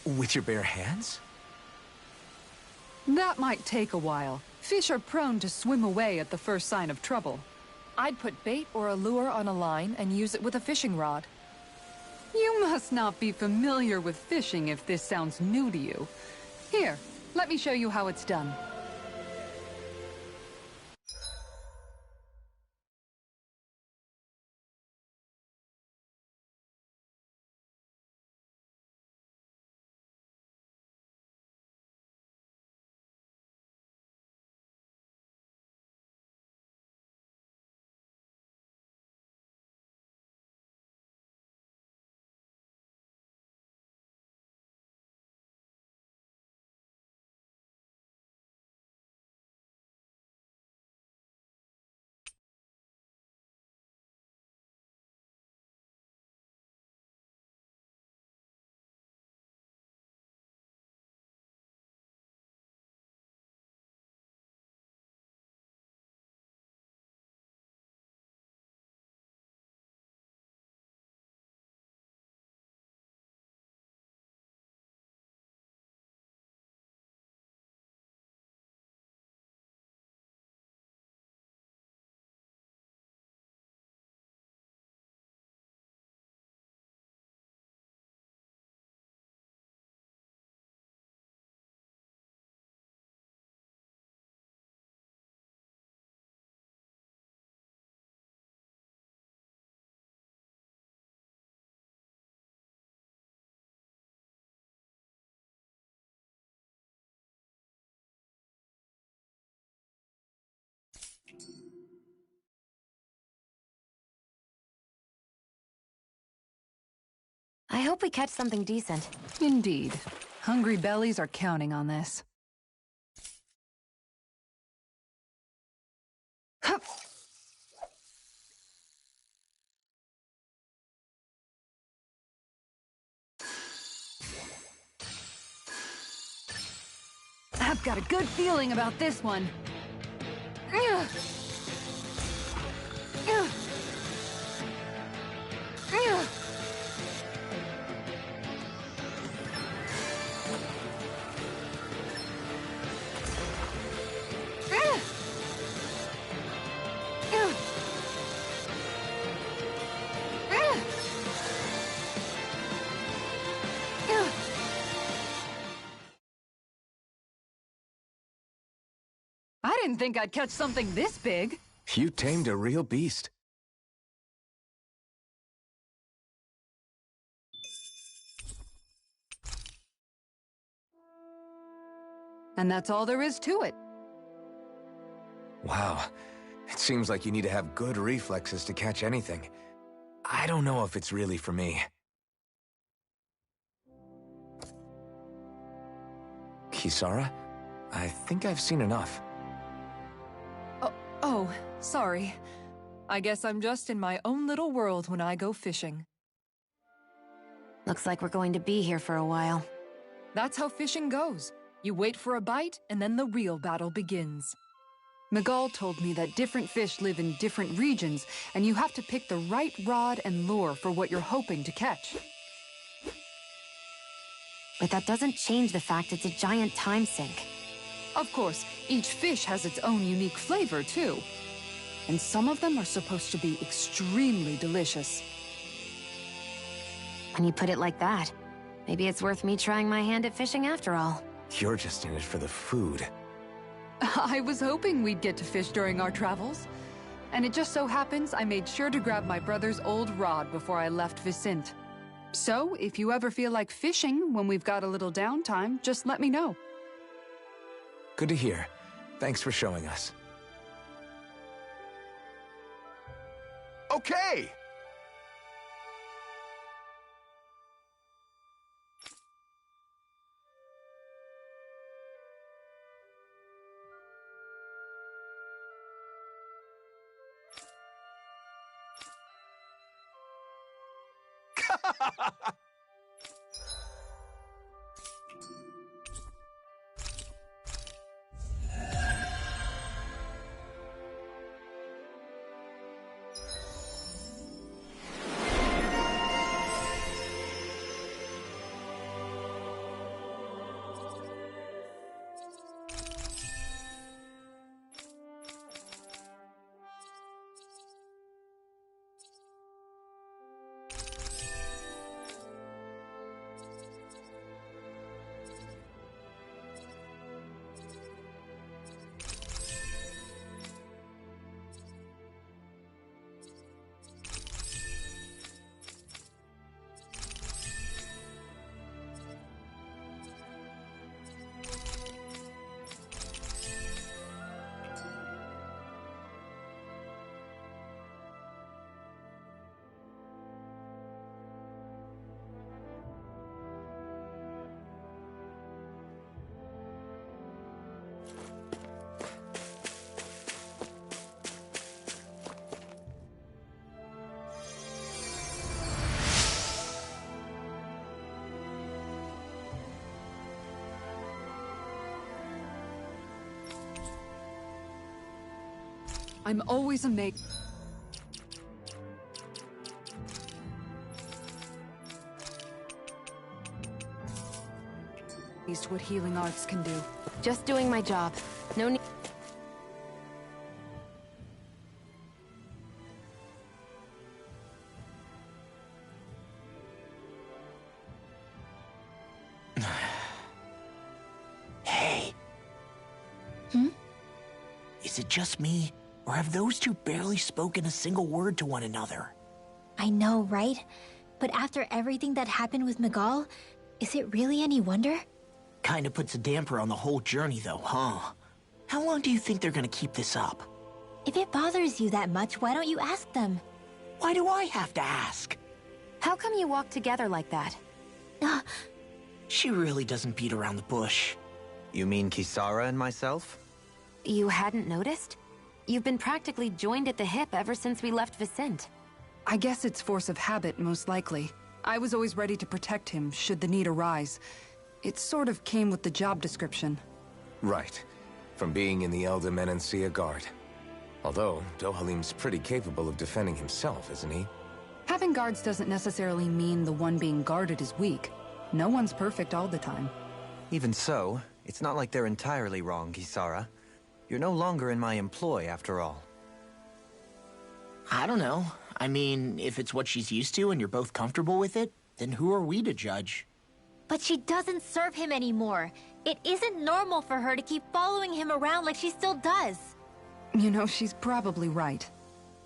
With your bare hands? That might take a while. Fish are prone to swim away at the first sign of trouble. I'd put bait or a lure on a line and use it with a fishing rod. You must not be familiar with fishing if this sounds new to you. Here, let me show you how it's done. I hope we catch something decent. Indeed. Hungry bellies are counting on this. Hup! got a good feeling about this one. Ugh. Ugh. Ugh. I didn't think I'd catch something this big. You tamed a real beast. And that's all there is to it. Wow. It seems like you need to have good reflexes to catch anything. I don't know if it's really for me. Kisara? I think I've seen enough. Oh, sorry. I guess I'm just in my own little world when I go fishing. Looks like we're going to be here for a while. That's how fishing goes. You wait for a bite, and then the real battle begins. Miguel told me that different fish live in different regions, and you have to pick the right rod and lure for what you're hoping to catch. But that doesn't change the fact it's a giant time sink. Of course, each fish has its own unique flavor, too. And some of them are supposed to be extremely delicious. When you put it like that, maybe it's worth me trying my hand at fishing after all. You're just in it for the food. I was hoping we'd get to fish during our travels. And it just so happens I made sure to grab my brother's old rod before I left Vicente. So, if you ever feel like fishing when we've got a little downtime, just let me know. Good to hear. Thanks for showing us. Okay! I'm always amazed what healing arts can do. Just doing my job. No need. Hey. Is it just me, or have those two barely spoken a single word to one another? I know, right? But after everything that happened with Miguel, is it really any wonder? Kinda puts a damper on the whole journey though, huh? How long do you think they're gonna keep this up? If it bothers you that much, why don't you ask them? Why do I have to ask? How come you walk together like that? She really doesn't beat around the bush. You mean Kisara and myself? You hadn't noticed? You've been practically joined at the hip ever since we left Vicente. I guess it's force of habit, most likely. I was always ready to protect him, should the need arise. It sort of came with the job description. Right. From being in the Elder Menancia Guard. Although, Dohalim's pretty capable of defending himself, isn't he? Having guards doesn't necessarily mean the one being guarded is weak. No one's perfect all the time. Even so, it's not like they're entirely wrong, Kisara. You're no longer in my employ, after all. I don't know. I mean, if it's what she's used to and you're both comfortable with it, then who are we to judge? But she doesn't serve him anymore. It isn't normal for her to keep following him around like she still does. You know, she's probably right.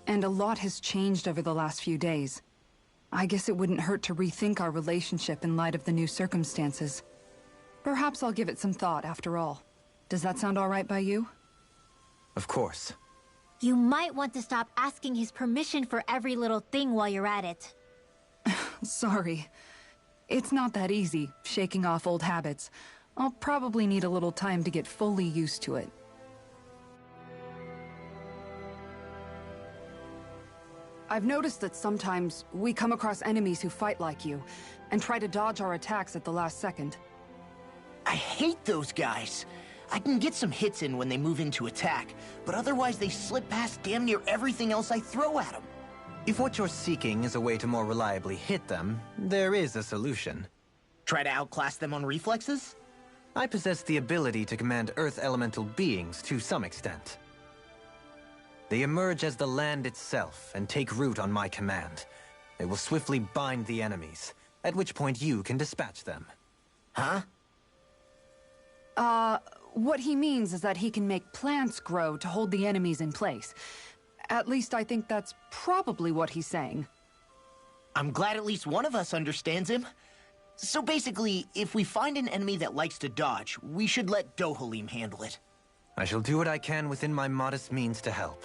And a lot has changed over the last few days. I guess it wouldn't hurt to rethink our relationship in light of the new circumstances. Perhaps I'll give it some thought, after all. Does that sound all right by you? Of course. You might want to stop asking his permission for every little thing while you're at it. Sorry. It's not that easy, shaking off old habits. I'll probably need a little time to get fully used to it. I've noticed that sometimes we come across enemies who fight like you, and try to dodge our attacks at the last second. I hate those guys. I can get some hits in when they move into attack, but otherwise they slip past damn near everything else I throw at them. If what you're seeking is a way to more reliably hit them, there is a solution. Try to outclass them on reflexes? I possess the ability to command Earth elemental beings to some extent. They emerge as the land itself and take root on my command. They will swiftly bind the enemies, at which point you can dispatch them. Huh? What he means is that he can make plants grow to hold the enemies in place. At least I think that's probably what he's saying. I'm glad at least one of us understands him. So basically, if we find an enemy that likes to dodge, we should let Dohalim handle it. I shall do what I can within my modest means to help.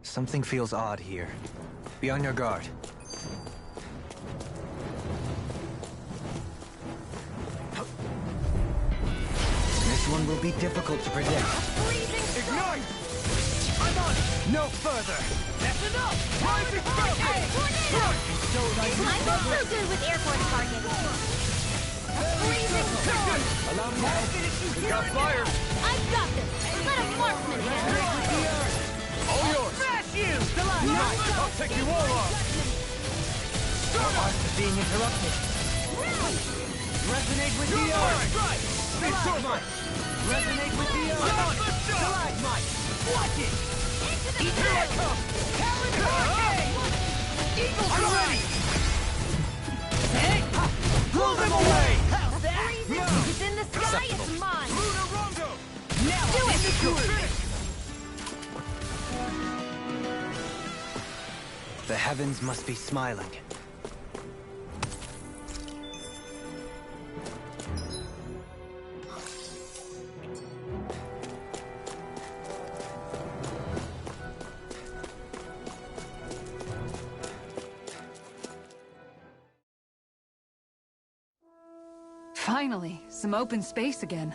Something feels odd here. Be on your guard. This one will be difficult to predict. Ignite! I'm on it! No further! That's enough! Rising Hey, tornado! I'm also good with airborne targets. Freezing storm! Allow me to finish you. We got fire! I've got this! Let a marksman handle it! All yours! Smash you! I'll take you all on! Our arts are being interrupted. Resonate with the earth! Stalagmite! Resonate with the earth! Stalagmite! Watch it! Here I come! Talon Hurricane! Eagle Strike! Hey! Blow them away! How's that? It's in the sky, it's mine! Now Do it! The heavens must be smiling. Finally, some open space again.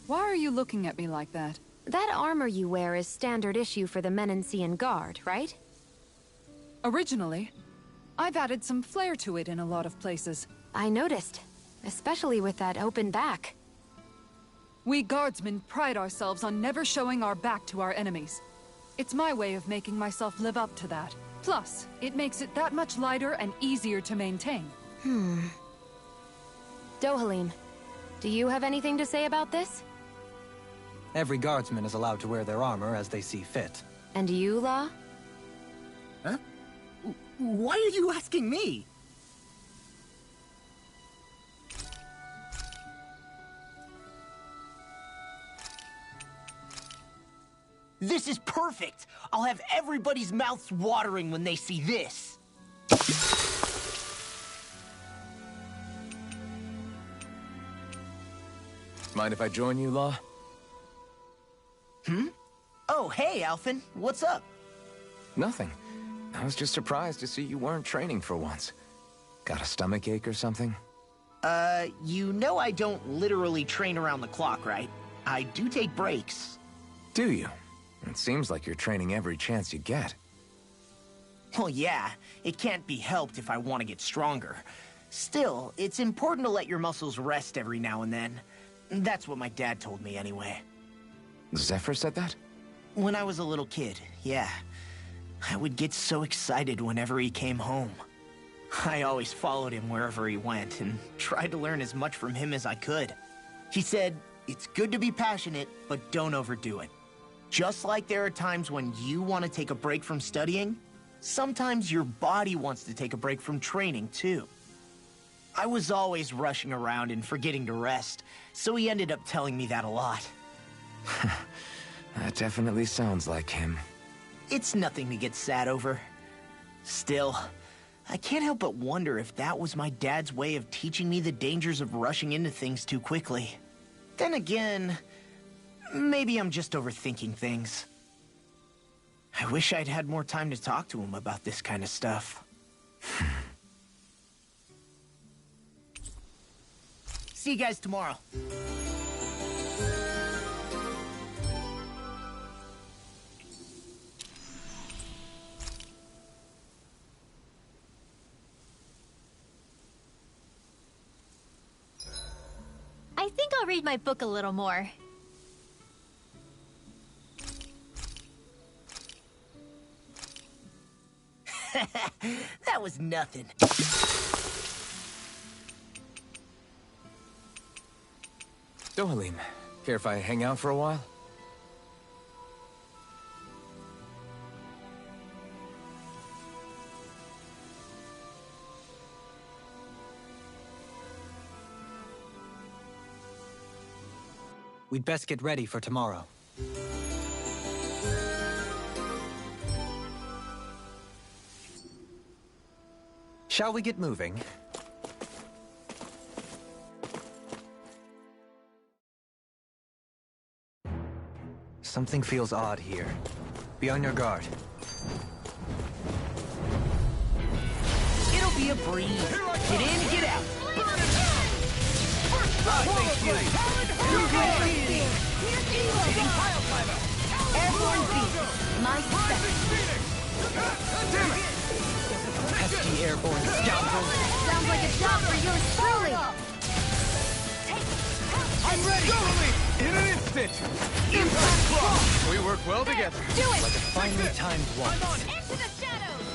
Why are you looking at me like that? That armor you wear is standard issue for the Menancian Guard, right? Originally, I've added some flair to it in a lot of places. I noticed, especially with that open back. We guardsmen pride ourselves on never showing our back to our enemies. It's my way of making myself live up to that. Plus, it makes it that much lighter and easier to maintain. Dohalim, do you have anything to say about this? Every guardsman is allowed to wear their armor as they see fit. And you, Law? Huh? Why are you asking me? This is perfect! I'll have everybody's mouths watering when they see this! Mind if I join you, Law? Oh, hey, Alphen. What's up? Nothing. I was just surprised to see you weren't training for once. Got a stomach ache or something? You know I don't literally train around the clock, right? I do take breaks. Do you? It seems like you're training every chance you get. Well, yeah, it can't be helped if I want to get stronger. Still, it's important to let your muscles rest every now and then. That's what my dad told me anyway. Zephyr said that? When I was a little kid, yeah. I would get so excited whenever he came home. I always followed him wherever he went and tried to learn as much from him as I could. He said, it's good to be passionate, but don't overdo it. Just like there are times when you want to take a break from studying, sometimes your body wants to take a break from training, too. I was always rushing around and forgetting to rest, so he ended up telling me that a lot. That definitely sounds like him. It's nothing to get sad over. Still, I can't help but wonder if that was my dad's way of teaching me the dangers of rushing into things too quickly. Then again, maybe I'm just overthinking things. I wish I'd had more time to talk to him about this kind of stuff. See you guys tomorrow. I think I'll read my book a little more. That was nothing. Dohalim, care if I hang out for a while? We'd best get ready for tomorrow. Shall we get moving? Something feels odd here. Be on your guard. It'll be a breeze. Get in and get out. First strike! Airborne beat. My best. Damn it! Pesky airborne scoundrels! Sounds like a job for yours truly. I'm ready! In an instant! Impact block! We work well together. Do it! Like a finely timed waltz. Into the shadows!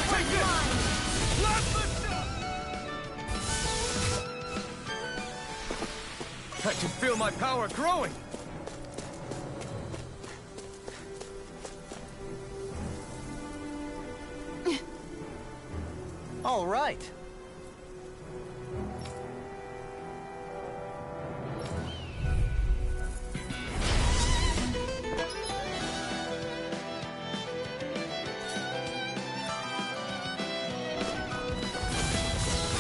Take this! I can feel my power growing! All right.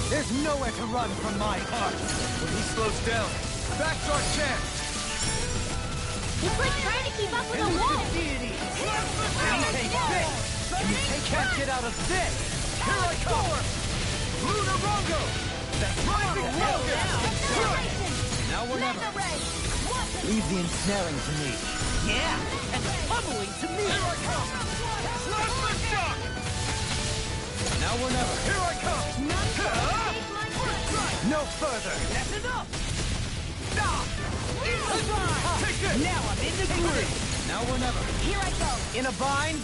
There's nowhere to run from my heart. When he slows down, that's our chance! It's like trying to keep up with a wolf! Can't get out of this! Here I come! Luna Rongo! That's rising rocket! Now or never. Leave the ensnaring to me. Yeah, and pummeling to me. Here I come! Plasma shock! Now or never. Here I come! No further! That's enough. Take this! Now I'm in the groove. Now or never. Here I go! In a bind.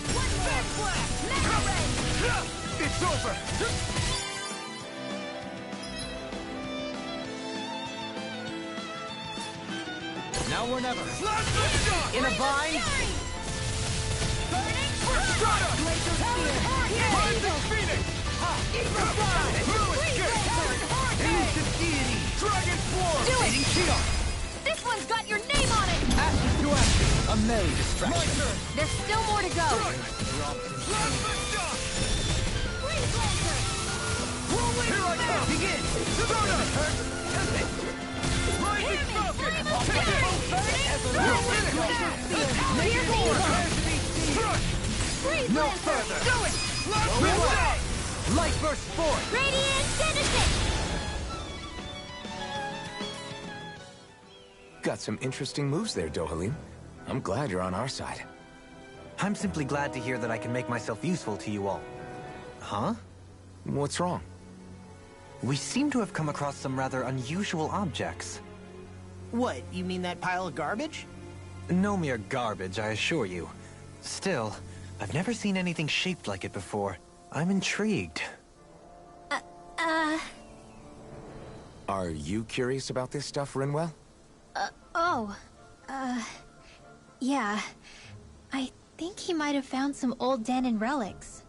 Mega Ray! It's over! Now or never. Plasma shock! In a bind. Strata! Rising Phoenix! Elusive deity! Dragon Swarm! Do it! Shield! This one's got your name on it! Ashes to ashes! A merry My distraction. turn! There's still more to go! Plasma shock! Freeze Lancer! Here I come! Begin! Strata! Hear Rising me! Falcon! Flame Take of it! Here's the Crush! Freeze No Lancer! further! Do it! Plasma shock! Light burst forth! Radiant Genesis! Got some interesting moves there, Dohalim. I'm glad you're on our side. I'm simply glad to hear that I can make myself useful to you all. Huh? What's wrong? We seem to have come across some rather unusual objects. What, you mean that pile of garbage? No mere garbage, I assure you. Still, I've never seen anything shaped like it before. I'm intrigued. Are you curious about this stuff, Rinwell? Yeah. I think he might have found some old Dahnan relics.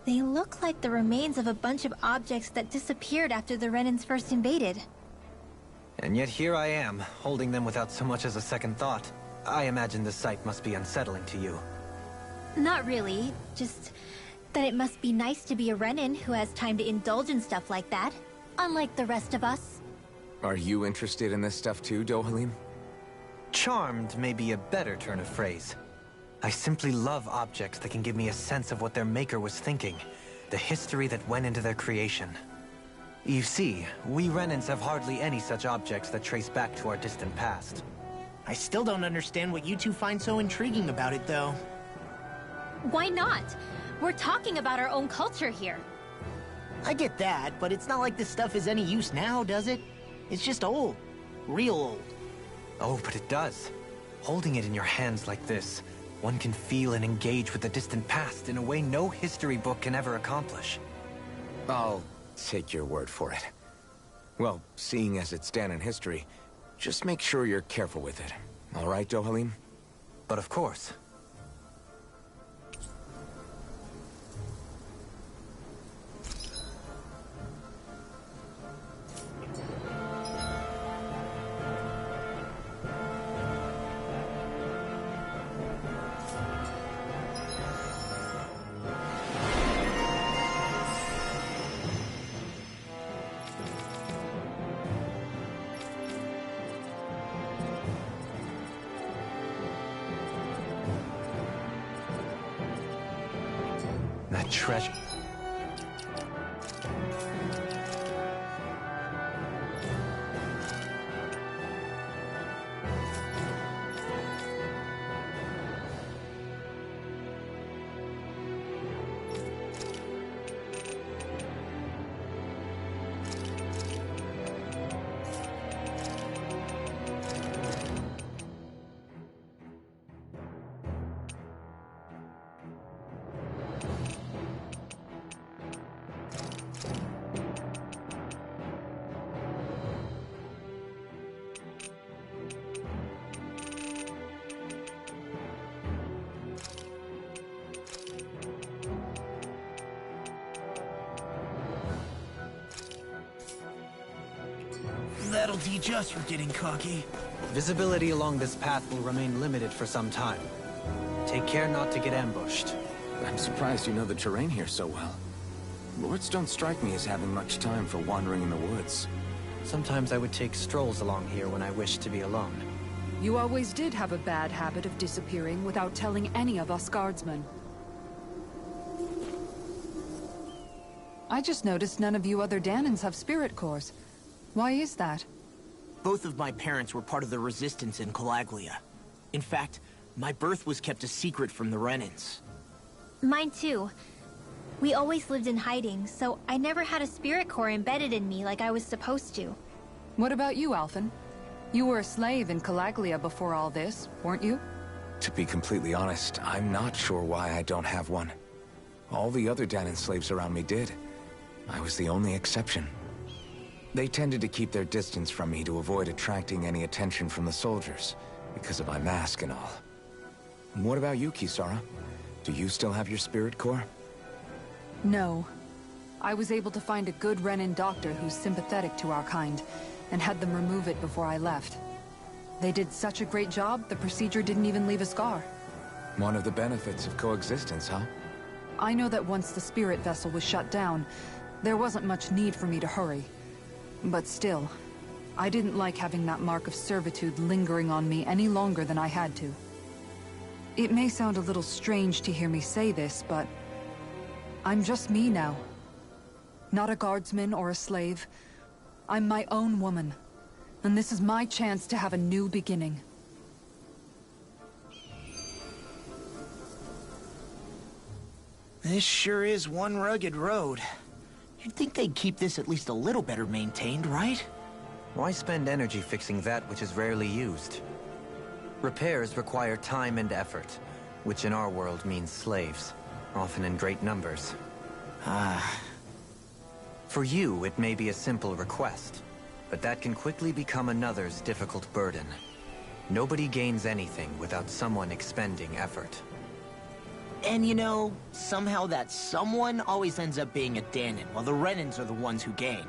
They look like the remains of a bunch of objects that disappeared after the Renans first invaded. And yet here I am, holding them without so much as a second thought. I imagine the sight must be unsettling to you. Not really, just that it must be nice to be a Renan who has time to indulge in stuff like that, unlike the rest of us. Are you interested in this stuff too, Dohalim? Charmed may be a better turn of phrase. I simply love objects that can give me a sense of what their maker was thinking, the history that went into their creation. You see, we Renans have hardly any such objects that trace back to our distant past. I still don't understand what you two find so intriguing about it, though. Why not? We're talking about our own culture here. I get that, but it's not like this stuff is any use now, does it? It's just old. Real old. Oh, but it does. Holding it in your hands like this, one can feel and engage with the distant past in a way no history book can ever accomplish. I'll take your word for it. Well, seeing as it's Dahnan history, just make sure you're careful with it. All right, Dohalim? But of course. That treasure. That'll teach us for getting cocky. Visibility along this path will remain limited for some time. Take care not to get ambushed. I'm surprised you know the terrain here so well. Lords don't strike me as having much time for wandering in the woods. Sometimes I would take strolls along here when I wished to be alone. You always did have a bad habit of disappearing without telling any of us guardsmen. I just noticed none of you other Dahnans have spirit cores. Why is that? Both of my parents were part of the resistance in Calaglia. In fact, my birth was kept a secret from the Renans. Mine too. We always lived in hiding, so I never had a spirit core embedded in me like I was supposed to. What about you, Alphen? You were a slave in Calaglia before all this, weren't you? To be completely honest, I'm not sure why I don't have one. All the other Dahnan slaves around me did. I was the only exception. They tended to keep their distance from me to avoid attracting any attention from the soldiers, because of my mask and all. What about you, Kisara? Do you still have your spirit core? No. I was able to find a good Renan doctor who's sympathetic to our kind, and had them remove it before I left. They did such a great job, the procedure didn't even leave a scar. One of the benefits of coexistence, huh? I know that once the spirit vessel was shut down, there wasn't much need for me to hurry. But still, I didn't like having that mark of servitude lingering on me any longer than I had to. It may sound a little strange to hear me say this, but I'm just me now, Not a guardsman or a slave. I'm my own woman. And this is my chance to have a new beginning. This sure is one rugged road. You'd think they'd keep this at least a little better maintained, right? Why spend energy fixing that which is rarely used? Repairs require time and effort, which in our world means slaves, often in great numbers. For you, it may be a simple request, but that can quickly become another's difficult burden. Nobody gains anything without someone expending effort. And you know, somehow that someone always ends up being a Dahnan, while the Renans are the ones who gain.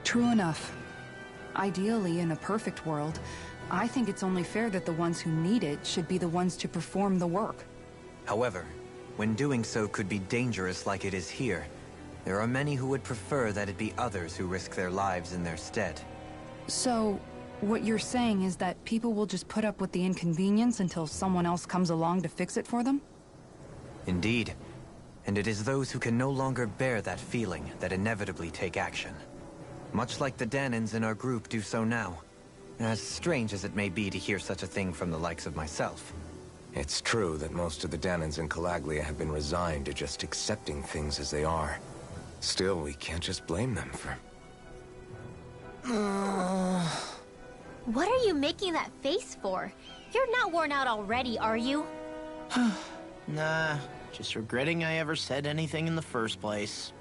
True enough. Ideally, in a perfect world, I think it's only fair that the ones who need it should be the ones to perform the work. However, when doing so could be dangerous like it is here, there are many who would prefer that it be others who risk their lives in their stead. So, what you're saying is that people will just put up with the inconvenience until someone else comes along to fix it for them? Indeed. And it is those who can no longer bear that feeling that inevitably take action. Much like the Dahnans in our group do so now. As strange as it may be to hear such a thing from the likes of myself. It's true that most of the Dahnans in Calaglia have been resigned to just accepting things as they are. Still, we can't just blame them for... What are you making that face for? You're not worn out already, are you? Nah, just regretting I ever said anything in the first place.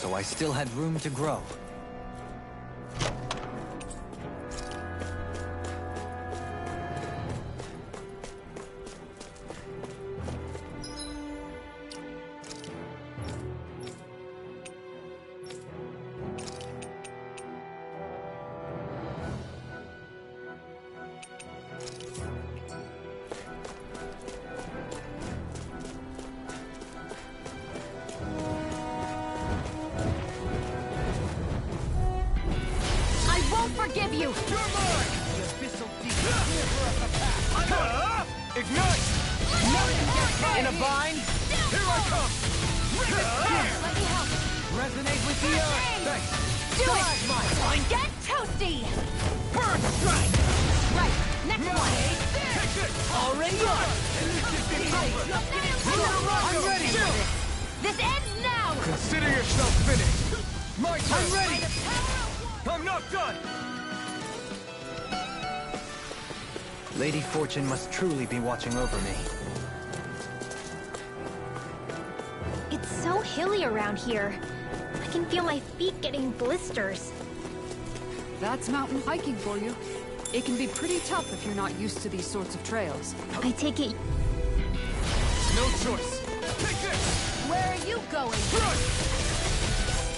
So I still had room to grow. Lady Fortune must truly be watching over me. It's so hilly around here. I can feel my feet getting blisters. That's mountain hiking for you. It can be pretty tough if you're not used to these sorts of trails. I take it No choice. Take this! Where are you going? Crush!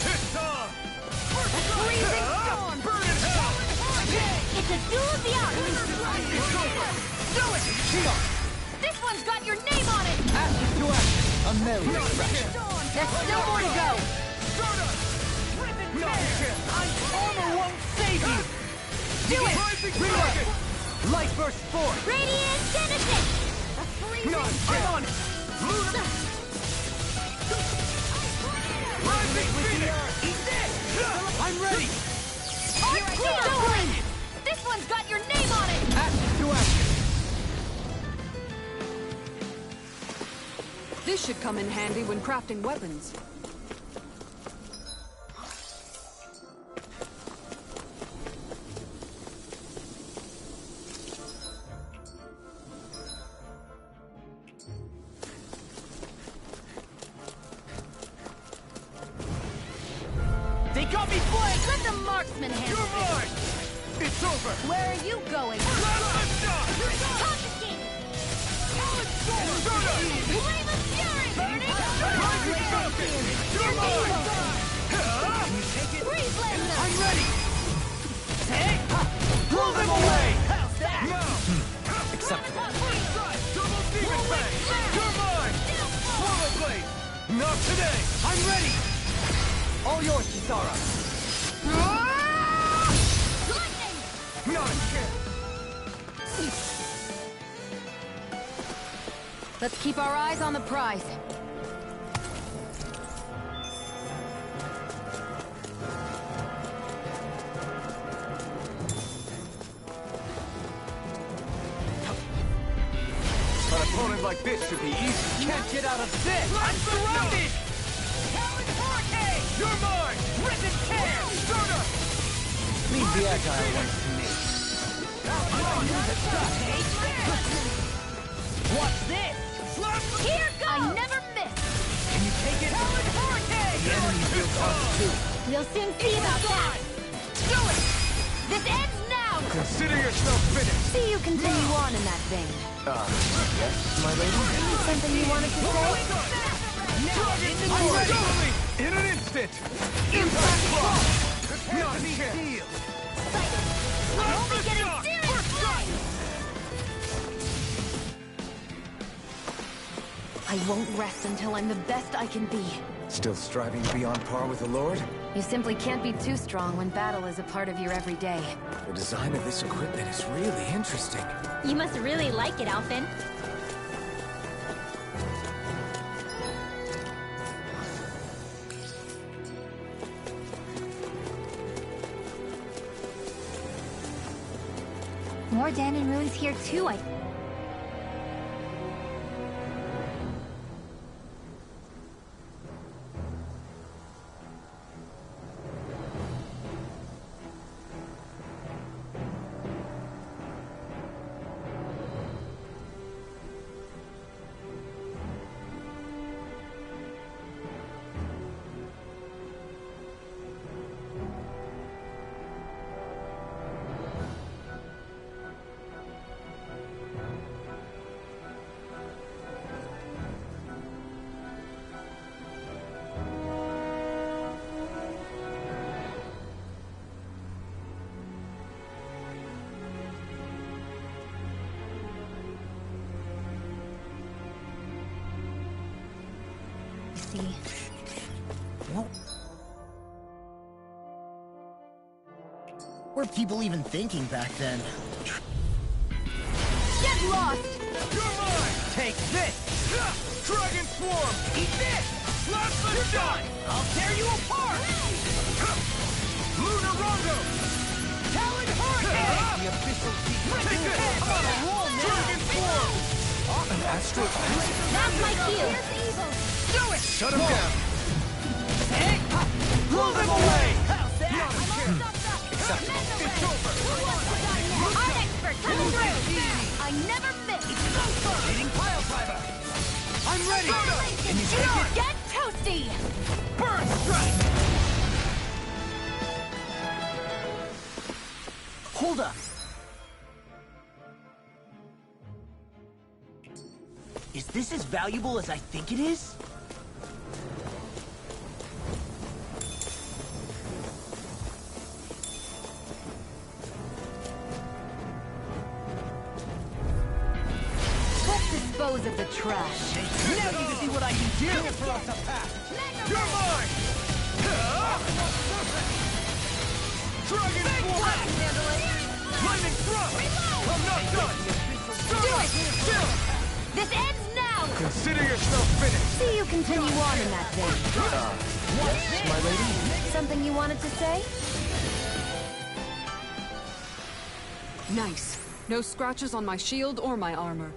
It's on! A freezing storm! Burn in hell! It's a duel of the arts! It's over! Do it! Shion! This one's got your name on it! Ashes to ashes. A merry Freezing distraction. There's still more to go! Stardust! No chance! Armor won't save you. Do it! Rising target! Light burst forth. Radiant Genesis! A freezing No I'm on it. Luna! Rising Phoenix! Eat this. I'm ready. Arcane! This one's got your name on it! Ashes to ashes. This should come in handy when crafting weapons. They got me flanked! Let the marksman handle You're it! mine! It's over! Where are you going? Last shot! Confiscate! Stardust! Flame of Fury! Burning Rising Falcon! You're mine! Freeze Laser! I'm ready. Blow them away. How's that? Now! Acceptable. Double Demon Fang! You're mine! Swallow Blade! Not today! I'm ready. All yours, Kisara. Lightning! Not a chance! Let's keep our eyes on the prize. An opponent like this should be easy. Can't get out of this. I'm surrounded! Talon Hurricane! You're mine! Rip and tear! Stardust! Leave the agile ones to me. What's this? Here goes! I never miss! Can you take it? Talon Hurricane! The enemy feels us too. We'll soon see about that! Do it! This ends now! Consider yourself finished! See you continue on in that vein. Yes, my lady. Something you wanted to say? I'm ready! In an instant! Impact block! Not a chance! I'm only getting serious flight! I won't rest until I'm the best I can be. Still striving to be on par with the Lord? You simply can't be too strong when battle is a part of your everyday. The design of this equipment is really interesting. You must really like it, Alphen. More Danon ruins here too, I... see. Were people even thinking back then? Get lost! You're mine! Take this. Dragon Swarm! Eat this. Last the shot! I'll tear you apart. Lunar Rondo! Talon Hurricane! The official secret. Take this! I'm on a roll now. Dragon Swarm! An astral... That's my cue! Do it. Shut him down! Blow them away. How's that? Acceptable. It's over! Art expert coming through! I never miss! Hitting pile driver. I'm ready. Can you take it? Get toasty! Burn strike! Hold up. Is this as valuable as I think it is? Let's dispose of the trash. Now you can see what I can do! Bring it for us to pass! You're mine! Dragon Blast! Lightning Thrust! I'm not done! Do it! This ends now! Consider yourself finished! See you continue on in that vein. Yes, my lady? Something you wanted to say? Nice. No scratches on my shield or my armor.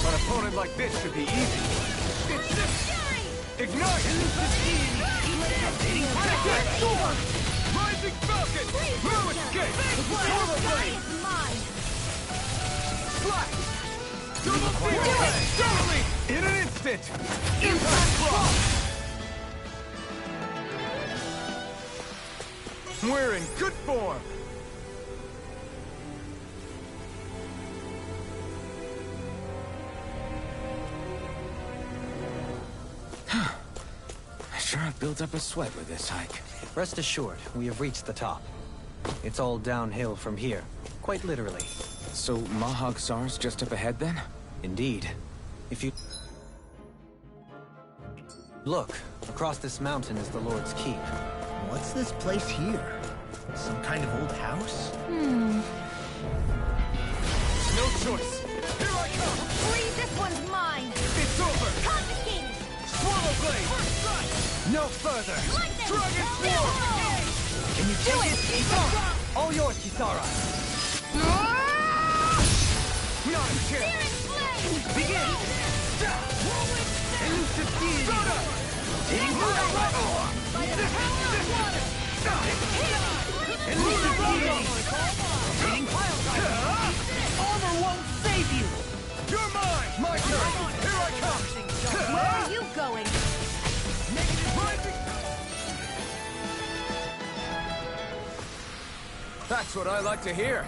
An opponent like this should be easy. It's this! Ignite! Storm! Rising Falcon! No escape! Solar Blade! Slash! Double Field! Suddenly! In an instant! Impact Block! We're in good form! Sure I've built up a sweat with this hike. Rest assured, we have reached the top. It's all downhill from here, quite literally. So Mahag Sar's just up ahead then? Indeed. If you... Look, across this mountain is the Lord's Keep. What's this place here? Some kind of old house? No choice! Here I come! Please, this one's mine! It's over! Confiscated! Swallow Blade! First strike! No further! Dragon Swarm! Can you take it? All yours, Kisara! Not a chance! Begin! Elusive deity! Hitting fire! Elusive deity! Hitting pile driver! Armor won't save you! You're mine! My turn! Here I come! Where are you going? That's what I like to hear.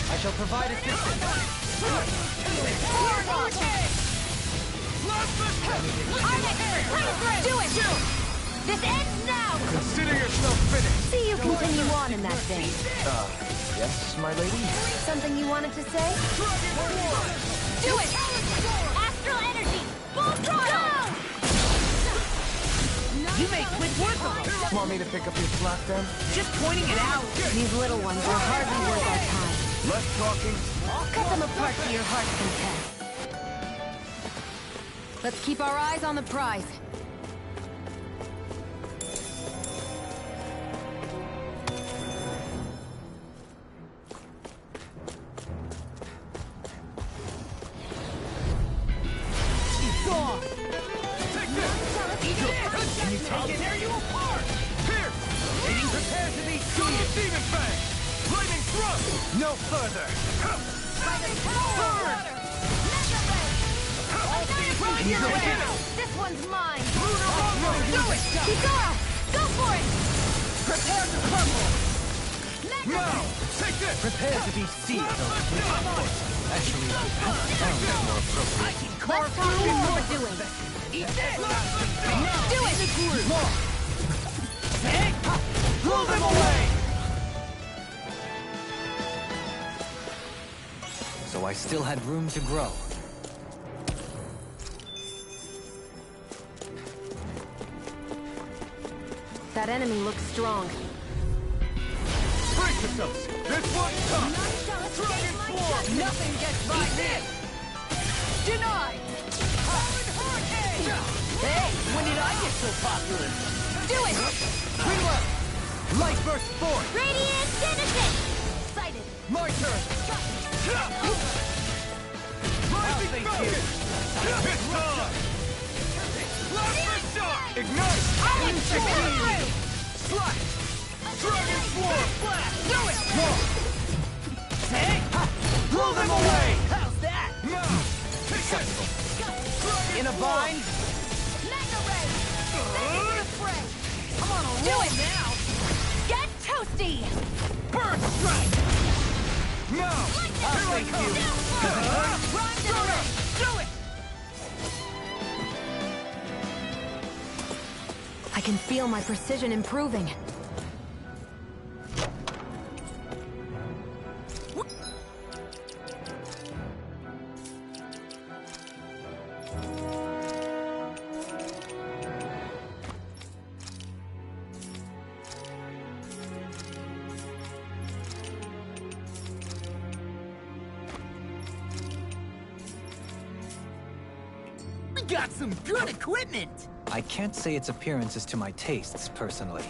I shall provide assistance. Do it! This ends now! Consider yourself finished. See you continue on in that vein. Yes, my lady? Something you wanted to say? Do it! Astral energy! Full throttle! You make quick work of them. Want me to pick up your slack then? Just pointing it out. These little ones are hardly worth our time. Less talking. Cut them apart to your heart's content. Let's keep our eyes on the prize. Gone. Can you take it? Tear you apart! Here! Hitting prepare to be Double sealed! Demon Fang! Lightning Thrust! No further! Burn! Can you take it? This one's mine! Lunar Rumble! Do it! Kisara! Go for it! Prepare to crumble! Now! Take this! Prepare to be sealed! Actually, that sounds more appropriate. I can Let's carve talk through what we're doing. Eat this! Do it! Blow them away! I still had room to grow. That enemy looks strong. Brace yourselves! This one's tough! Dragon Swarm! Nothing gets by me! Denied! Howard Hurricane! Hey, when did I get so popular? Do it! Twin left! Light burst forth! Radiant Genesis! Sighted. My turn! Rising Falcon! It's time! Plasma Shock! Ignite! Execute! Slash! Dragon Swarm! Do it! Hey! Blow them away! How's that? Now! Successful! Dragon In a bind? Mega Ray! Back into the fray! I'm on a roll now! Get toasty! Burn Strike! Now! I'll Here I thank come! you. Rhyme to the ring! Do it! I can feel my precision improving. We got some good equipment! I can't say its appearance is to my tastes, personally.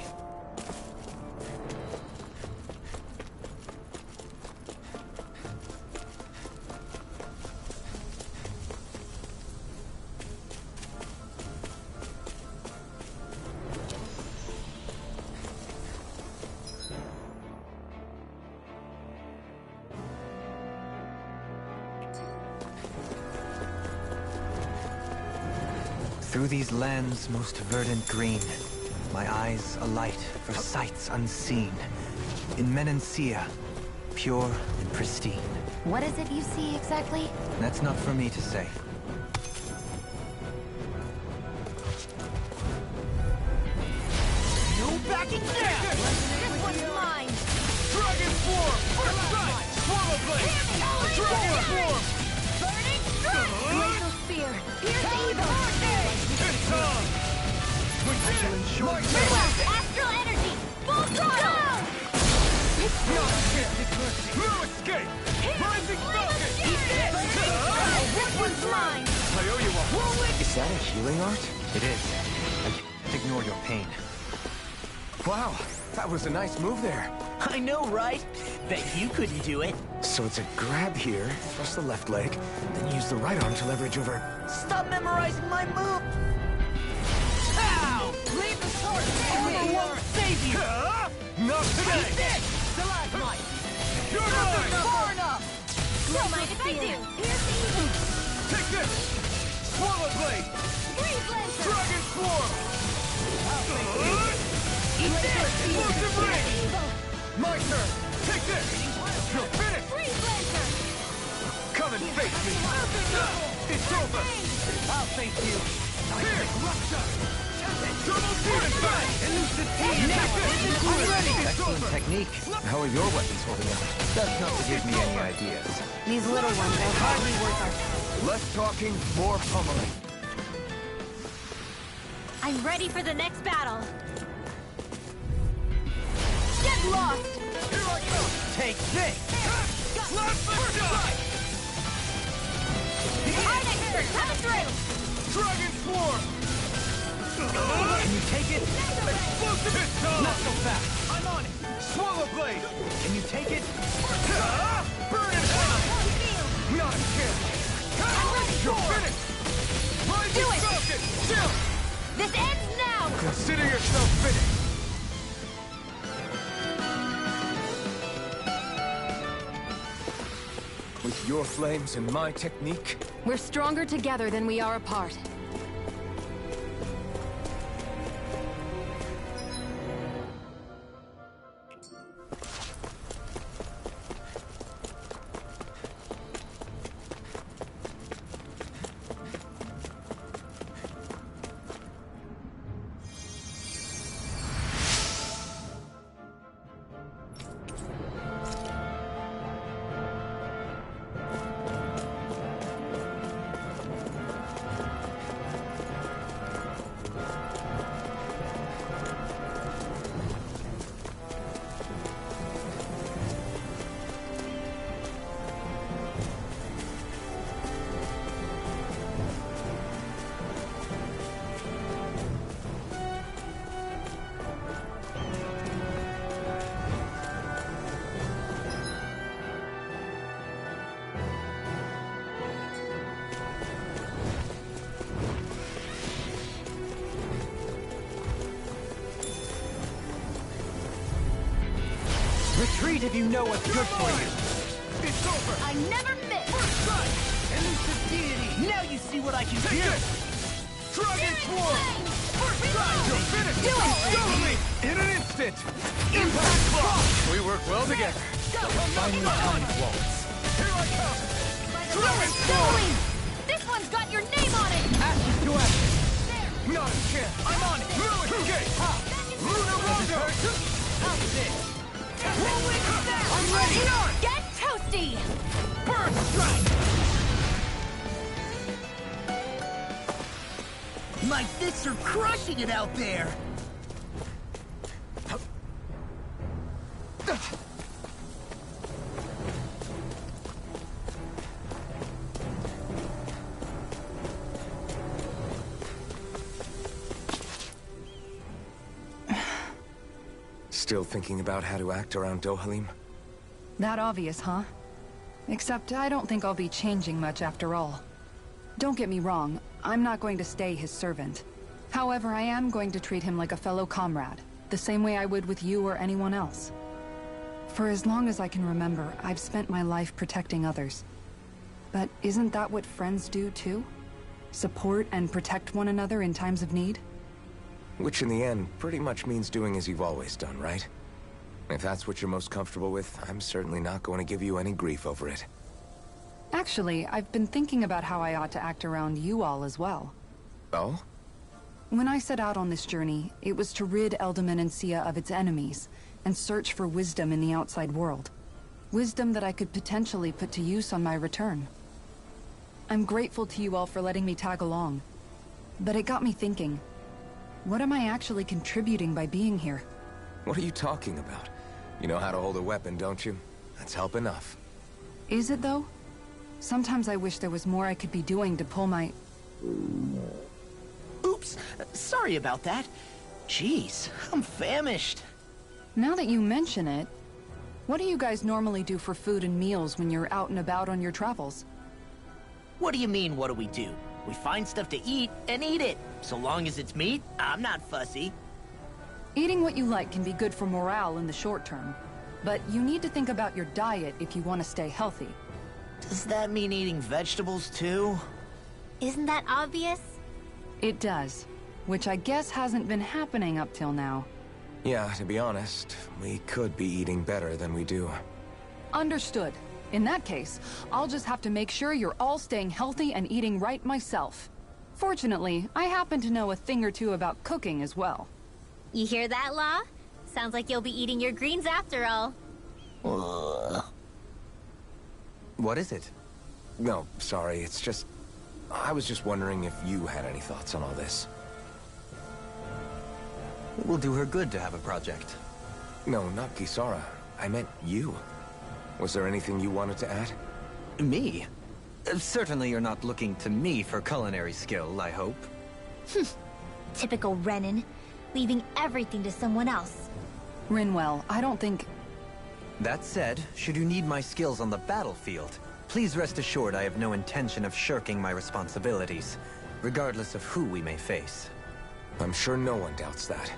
Through these lands most verdant green, my eyes alight for sights unseen. In Menancia, pure and pristine. What is it you see exactly? That's not for me to say. No backing down! This one's mine! Dragon Swarm! First strike! Swallow Blade! Dragon Swarm! Burning Strike! Glacial Spear! Pierce Evil! It's time! We did it! My turn! Astral Energy! Full throttle! No escape! Rising Falcon! This one's mine! I owe you one. Is that a healing art? It is. I can't ignore your pain. Wow, that was a nice move there. I know, right? Bet you couldn't do it. So it's a grab here, thrust the left leg, then use the right arm to leverage over... Stop memorizing my move! Ow! Leave the sword! Armor won't save you! Not today! Eat this! Stalagmite! You're Nothing mine! far enough! Don't mind if I do! Pierce Evil! Take this! Swallow Blade! Freeze Lancer! Dragon Swarm! Eat this! Explosive Ring! Evil! My turn! Take this! You're finished! Freeze Lancer! Come and face me! It's over! I'll thank you! Here! Double Demon Strike! I'm ready! Excellent technique. How are your weapons holding up? That's not to give me any ideas. These little ones are hardly worth our... Less talking, more pummeling. I'm ready for the next battle! Get lost! Here I come! Take this! Plasma Shock! Art Expert coming through! Dragon Swarm! Can you take it? Explosive Pistol! Not so fast! I'm on it! Swallow Blade! Can you take it? Burn in hell! Not a chance! You're finished! Rising Do it! Falcon! Chill! This ends now! Consider yourself finished! With your flames and my technique, We're stronger together than we are apart. Retreat if you know what's good for you. It's over. I never miss. First strike. Elusive deity. Now you see what I can Take do. it. Dragon Swarm. First strike. You're finished. Do it. Totally. In an instant. Impact Claw. We work well together. Finally timed waltz. Here I come. Dragon Swarm. This one's got your name on it! Ashes to ashes. Not a chance. I'm on it. Ruin Gate. Luna Rondo. How's it? I'm ready! Get toasty! First strike. My fists are crushing it out there! Still thinking about how to act around Dohalim? That obvious, huh? Except I don't think I'll be changing much after all. Don't get me wrong, I'm not going to stay his servant. However, I am going to treat him like a fellow comrade, the same way I would with you or anyone else. For as long as I can remember, I've spent my life protecting others. But isn't that what friends do too? Support and protect one another in times of need? Which in the end pretty much means doing as you've always done, right? If that's what you're most comfortable with, I'm certainly not going to give you any grief over it. Actually, I've been thinking about how I ought to act around you all as well. Oh? When I set out on this journey, it was to rid Elde Menancia of its enemies, and search for wisdom in the outside world. Wisdom that I could potentially put to use on my return. I'm grateful to you all for letting me tag along. But it got me thinking, what am I actually contributing by being here? What are you talking about? You know how to hold a weapon, don't you? That's help enough. Is it though? Sometimes I wish there was more I could be doing to pull my... Oops, sorry about that. Jeez, I'm famished. Now that you mention it, what do you guys normally do for food and meals when you're out and about on your travels? What do you mean, what do we do? We find stuff to eat and eat it. So long as it's meat, I'm not fussy. Eating what you like can be good for morale in the short term, but you need to think about your diet if you want to stay healthy. Does that mean eating vegetables too? Isn't that obvious? It does, which I guess hasn't been happening up till now. Yeah, to be honest, we could be eating better than we do. Understood. In that case, I'll just have to make sure you're all staying healthy and eating right myself. Fortunately, I happen to know a thing or two about cooking as well. You hear that, Law? Sounds like you'll be eating your greens after all. What is it? No, sorry, it's just... I was just wondering if you had any thoughts on all this. It will do her good to have a project. No, not Kisara. I meant you. Was there anything you wanted to add? Me? Certainly you're not looking to me for culinary skill, I hope. Typical Renan. Leaving everything to someone else. Rinwell, I don't think... That said, should you need my skills on the battlefield, please rest assured I have no intention of shirking my responsibilities, regardless of who we may face. I'm sure no one doubts that.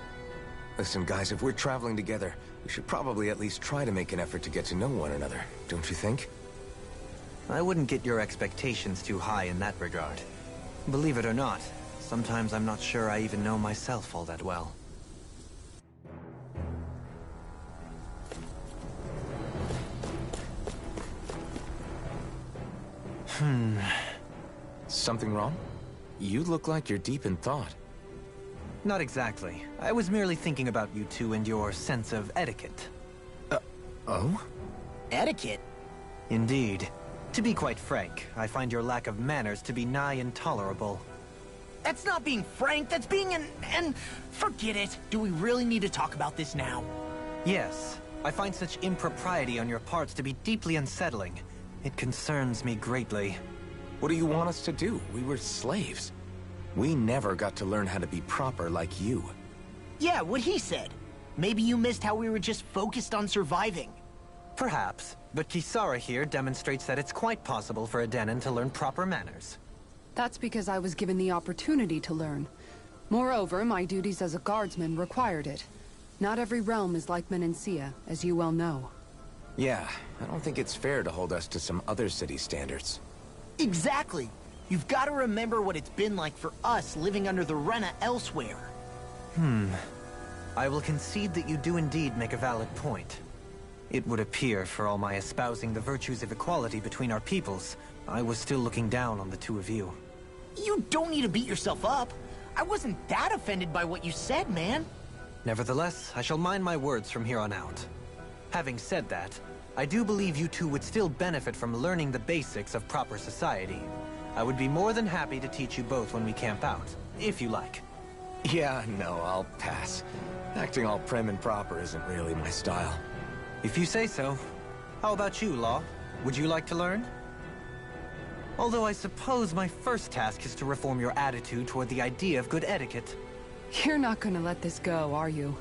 Listen, guys, if we're traveling together, we should probably at least try to make an effort to get to know one another, don't you think? I wouldn't get your expectations too high in that regard. Believe it or not, sometimes I'm not sure I even know myself all that well. Something wrong? You look like you're deep in thought. Not exactly. I was merely thinking about you two and your sense of etiquette. Oh? Etiquette? Indeed. To be quite frank, I find your lack of manners to be nigh intolerable. That's not being frank, that's being and forget it. Do we really need to talk about this now? Yes. I find such impropriety on your parts to be deeply unsettling. It concerns me greatly. What do you want us to do? We were slaves. We never got to learn how to be proper like you. Yeah, what he said. Maybe you missed how we were just focused on surviving. Perhaps, but Kisara here demonstrates that it's quite possible for a Denon to learn proper manners. That's because I was given the opportunity to learn. Moreover, my duties as a guardsman required it. Not every realm is like Menancia, as you well know. Yeah, I don't think it's fair to hold us to some other city standards. Exactly. You've got to remember what it's been like for us living under the Rena elsewhere. I will concede that you do indeed make a valid point. It would appear, for all my espousing the virtues of equality between our peoples, I was still looking down on the two of you. You don't need to beat yourself up. I wasn't that offended by what you said, man. Nevertheless, I shall mind my words from here on out. Having said that, I do believe you two would still benefit from learning the basics of proper society. I would be more than happy to teach you both when we camp out, if you like. Yeah, no, I'll pass. Acting all prim and proper isn't really my style. If you say so. How about you, Law? Would you like to learn? Although I suppose my first task is to reform your attitude toward the idea of good etiquette. You're not gonna let this go, are you?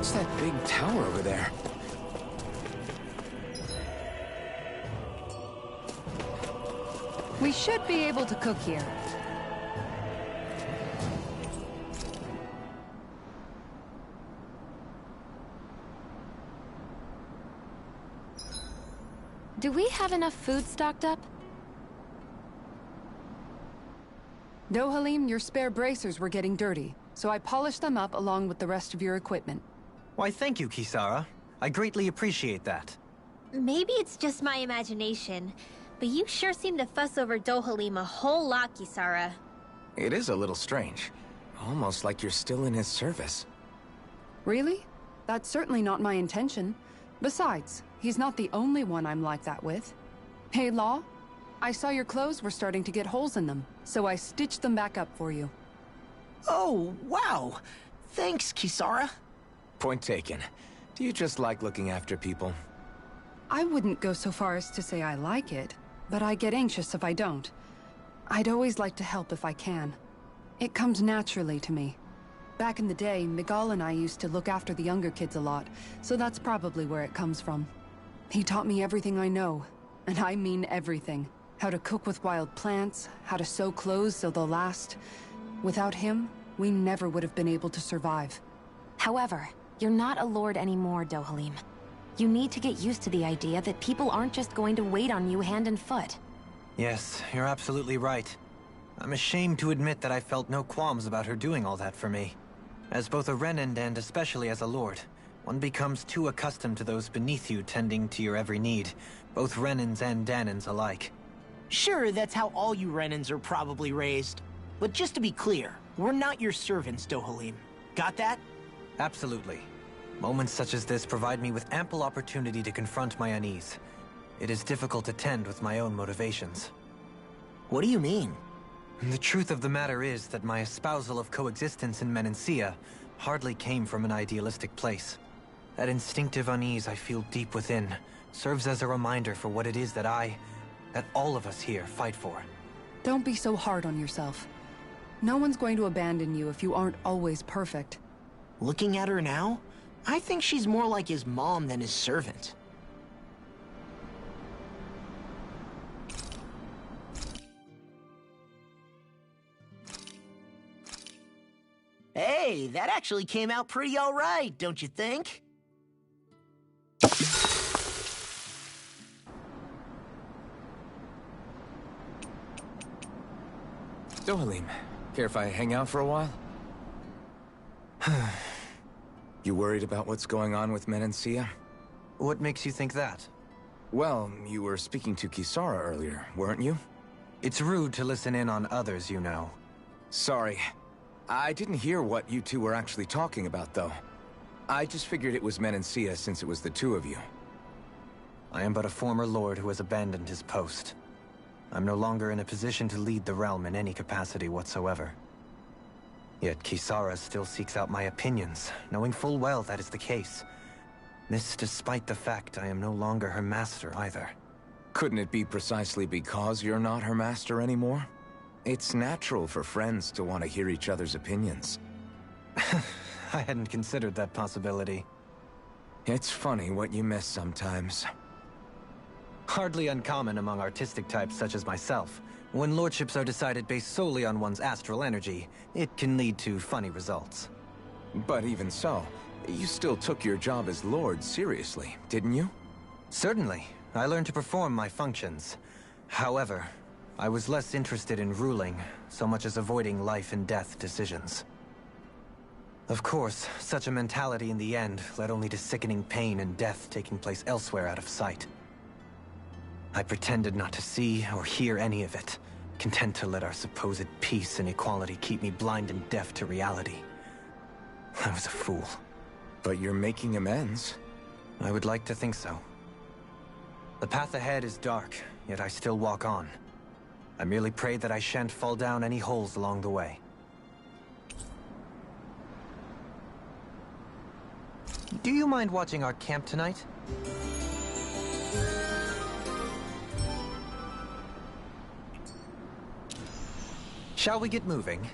What's that big tower over there? We should be able to cook here. Do we have enough food stocked up? Dohalim, your spare bracers were getting dirty, so I polished them up along with the rest of your equipment. Why, thank you, Kisara. I greatly appreciate that. Maybe it's just my imagination, but you sure seem to fuss over Dohalim a whole lot, Kisara. It is a little strange. Almost like you're still in his service. Really? That's certainly not my intention. Besides, he's not the only one I'm like that with. Hey, Law? I saw your clothes were starting to get holes in them, so I stitched them back up for you. Oh, wow. Thanks, Kisara. Point taken. Do you just like looking after people? I wouldn't go so far as to say I like it, but I get anxious if I don't. I'd always like to help if I can. It comes naturally to me. Back in the day, Miguel and I used to look after the younger kids a lot, so that's probably where it comes from. He taught me everything I know, and I mean everything. How to cook with wild plants, how to sew clothes so they'll last. Without him, we never would have been able to survive. However, you're not a lord anymore, Dohalim. You need to get used to the idea that people aren't just going to wait on you hand and foot. Yes, you're absolutely right. I'm ashamed to admit that I felt no qualms about her doing all that for me. As both a Renan and especially as a lord, one becomes too accustomed to those beneath you tending to your every need, both Renans and Danans alike. Sure, that's how all you Renans are probably raised. But just to be clear, we're not your servants, Dohalim. Got that? Absolutely. Moments such as this provide me with ample opportunity to confront my unease. It is difficult to tend with my own motivations. What do you mean? The truth of the matter is that my espousal of coexistence in Menancia hardly came from an idealistic place. That instinctive unease I feel deep within serves as a reminder for what it is that all of us here fight for. Don't be so hard on yourself. No one's going to abandon you if you aren't always perfect. Looking at her now, I think she's more like his mom than his servant. Hey, that actually came out pretty all right, don't you think? Dohalim, care if I hang out for a while? You worried about what's going on with Menancia? What makes you think that? Well, you were speaking to Kisara earlier, weren't you? It's rude to listen in on others, you know. Sorry. I didn't hear what you two were actually talking about, though. I just figured it was Menancia since it was the two of you. I am but a former lord who has abandoned his post. I'm no longer in a position to lead the realm in any capacity whatsoever. Yet Kisara still seeks out my opinions, knowing full well that is the case. This despite the fact I am no longer her master either. Couldn't it be precisely because you're not her master anymore? It's natural for friends to want to hear each other's opinions. I hadn't considered that possibility. It's funny what you miss sometimes. Hardly uncommon among artistic types such as myself. When lordships are decided based solely on one's astral energy, it can lead to funny results. But even so, you still took your job as lord seriously, didn't you? Certainly. I learned to perform my functions. However, I was less interested in ruling, so much as avoiding life and death decisions. Of course, such a mentality in the end led only to sickening pain and death taking place elsewhere out of sight. I pretended not to see or hear any of it, content to let our supposed peace and equality keep me blind and deaf to reality. I was a fool. But you're making amends. I would like to think so. The path ahead is dark, yet I still walk on. I merely pray that I shan't fall down any holes along the way. Do you mind watching our camp tonight? Shall we get moving?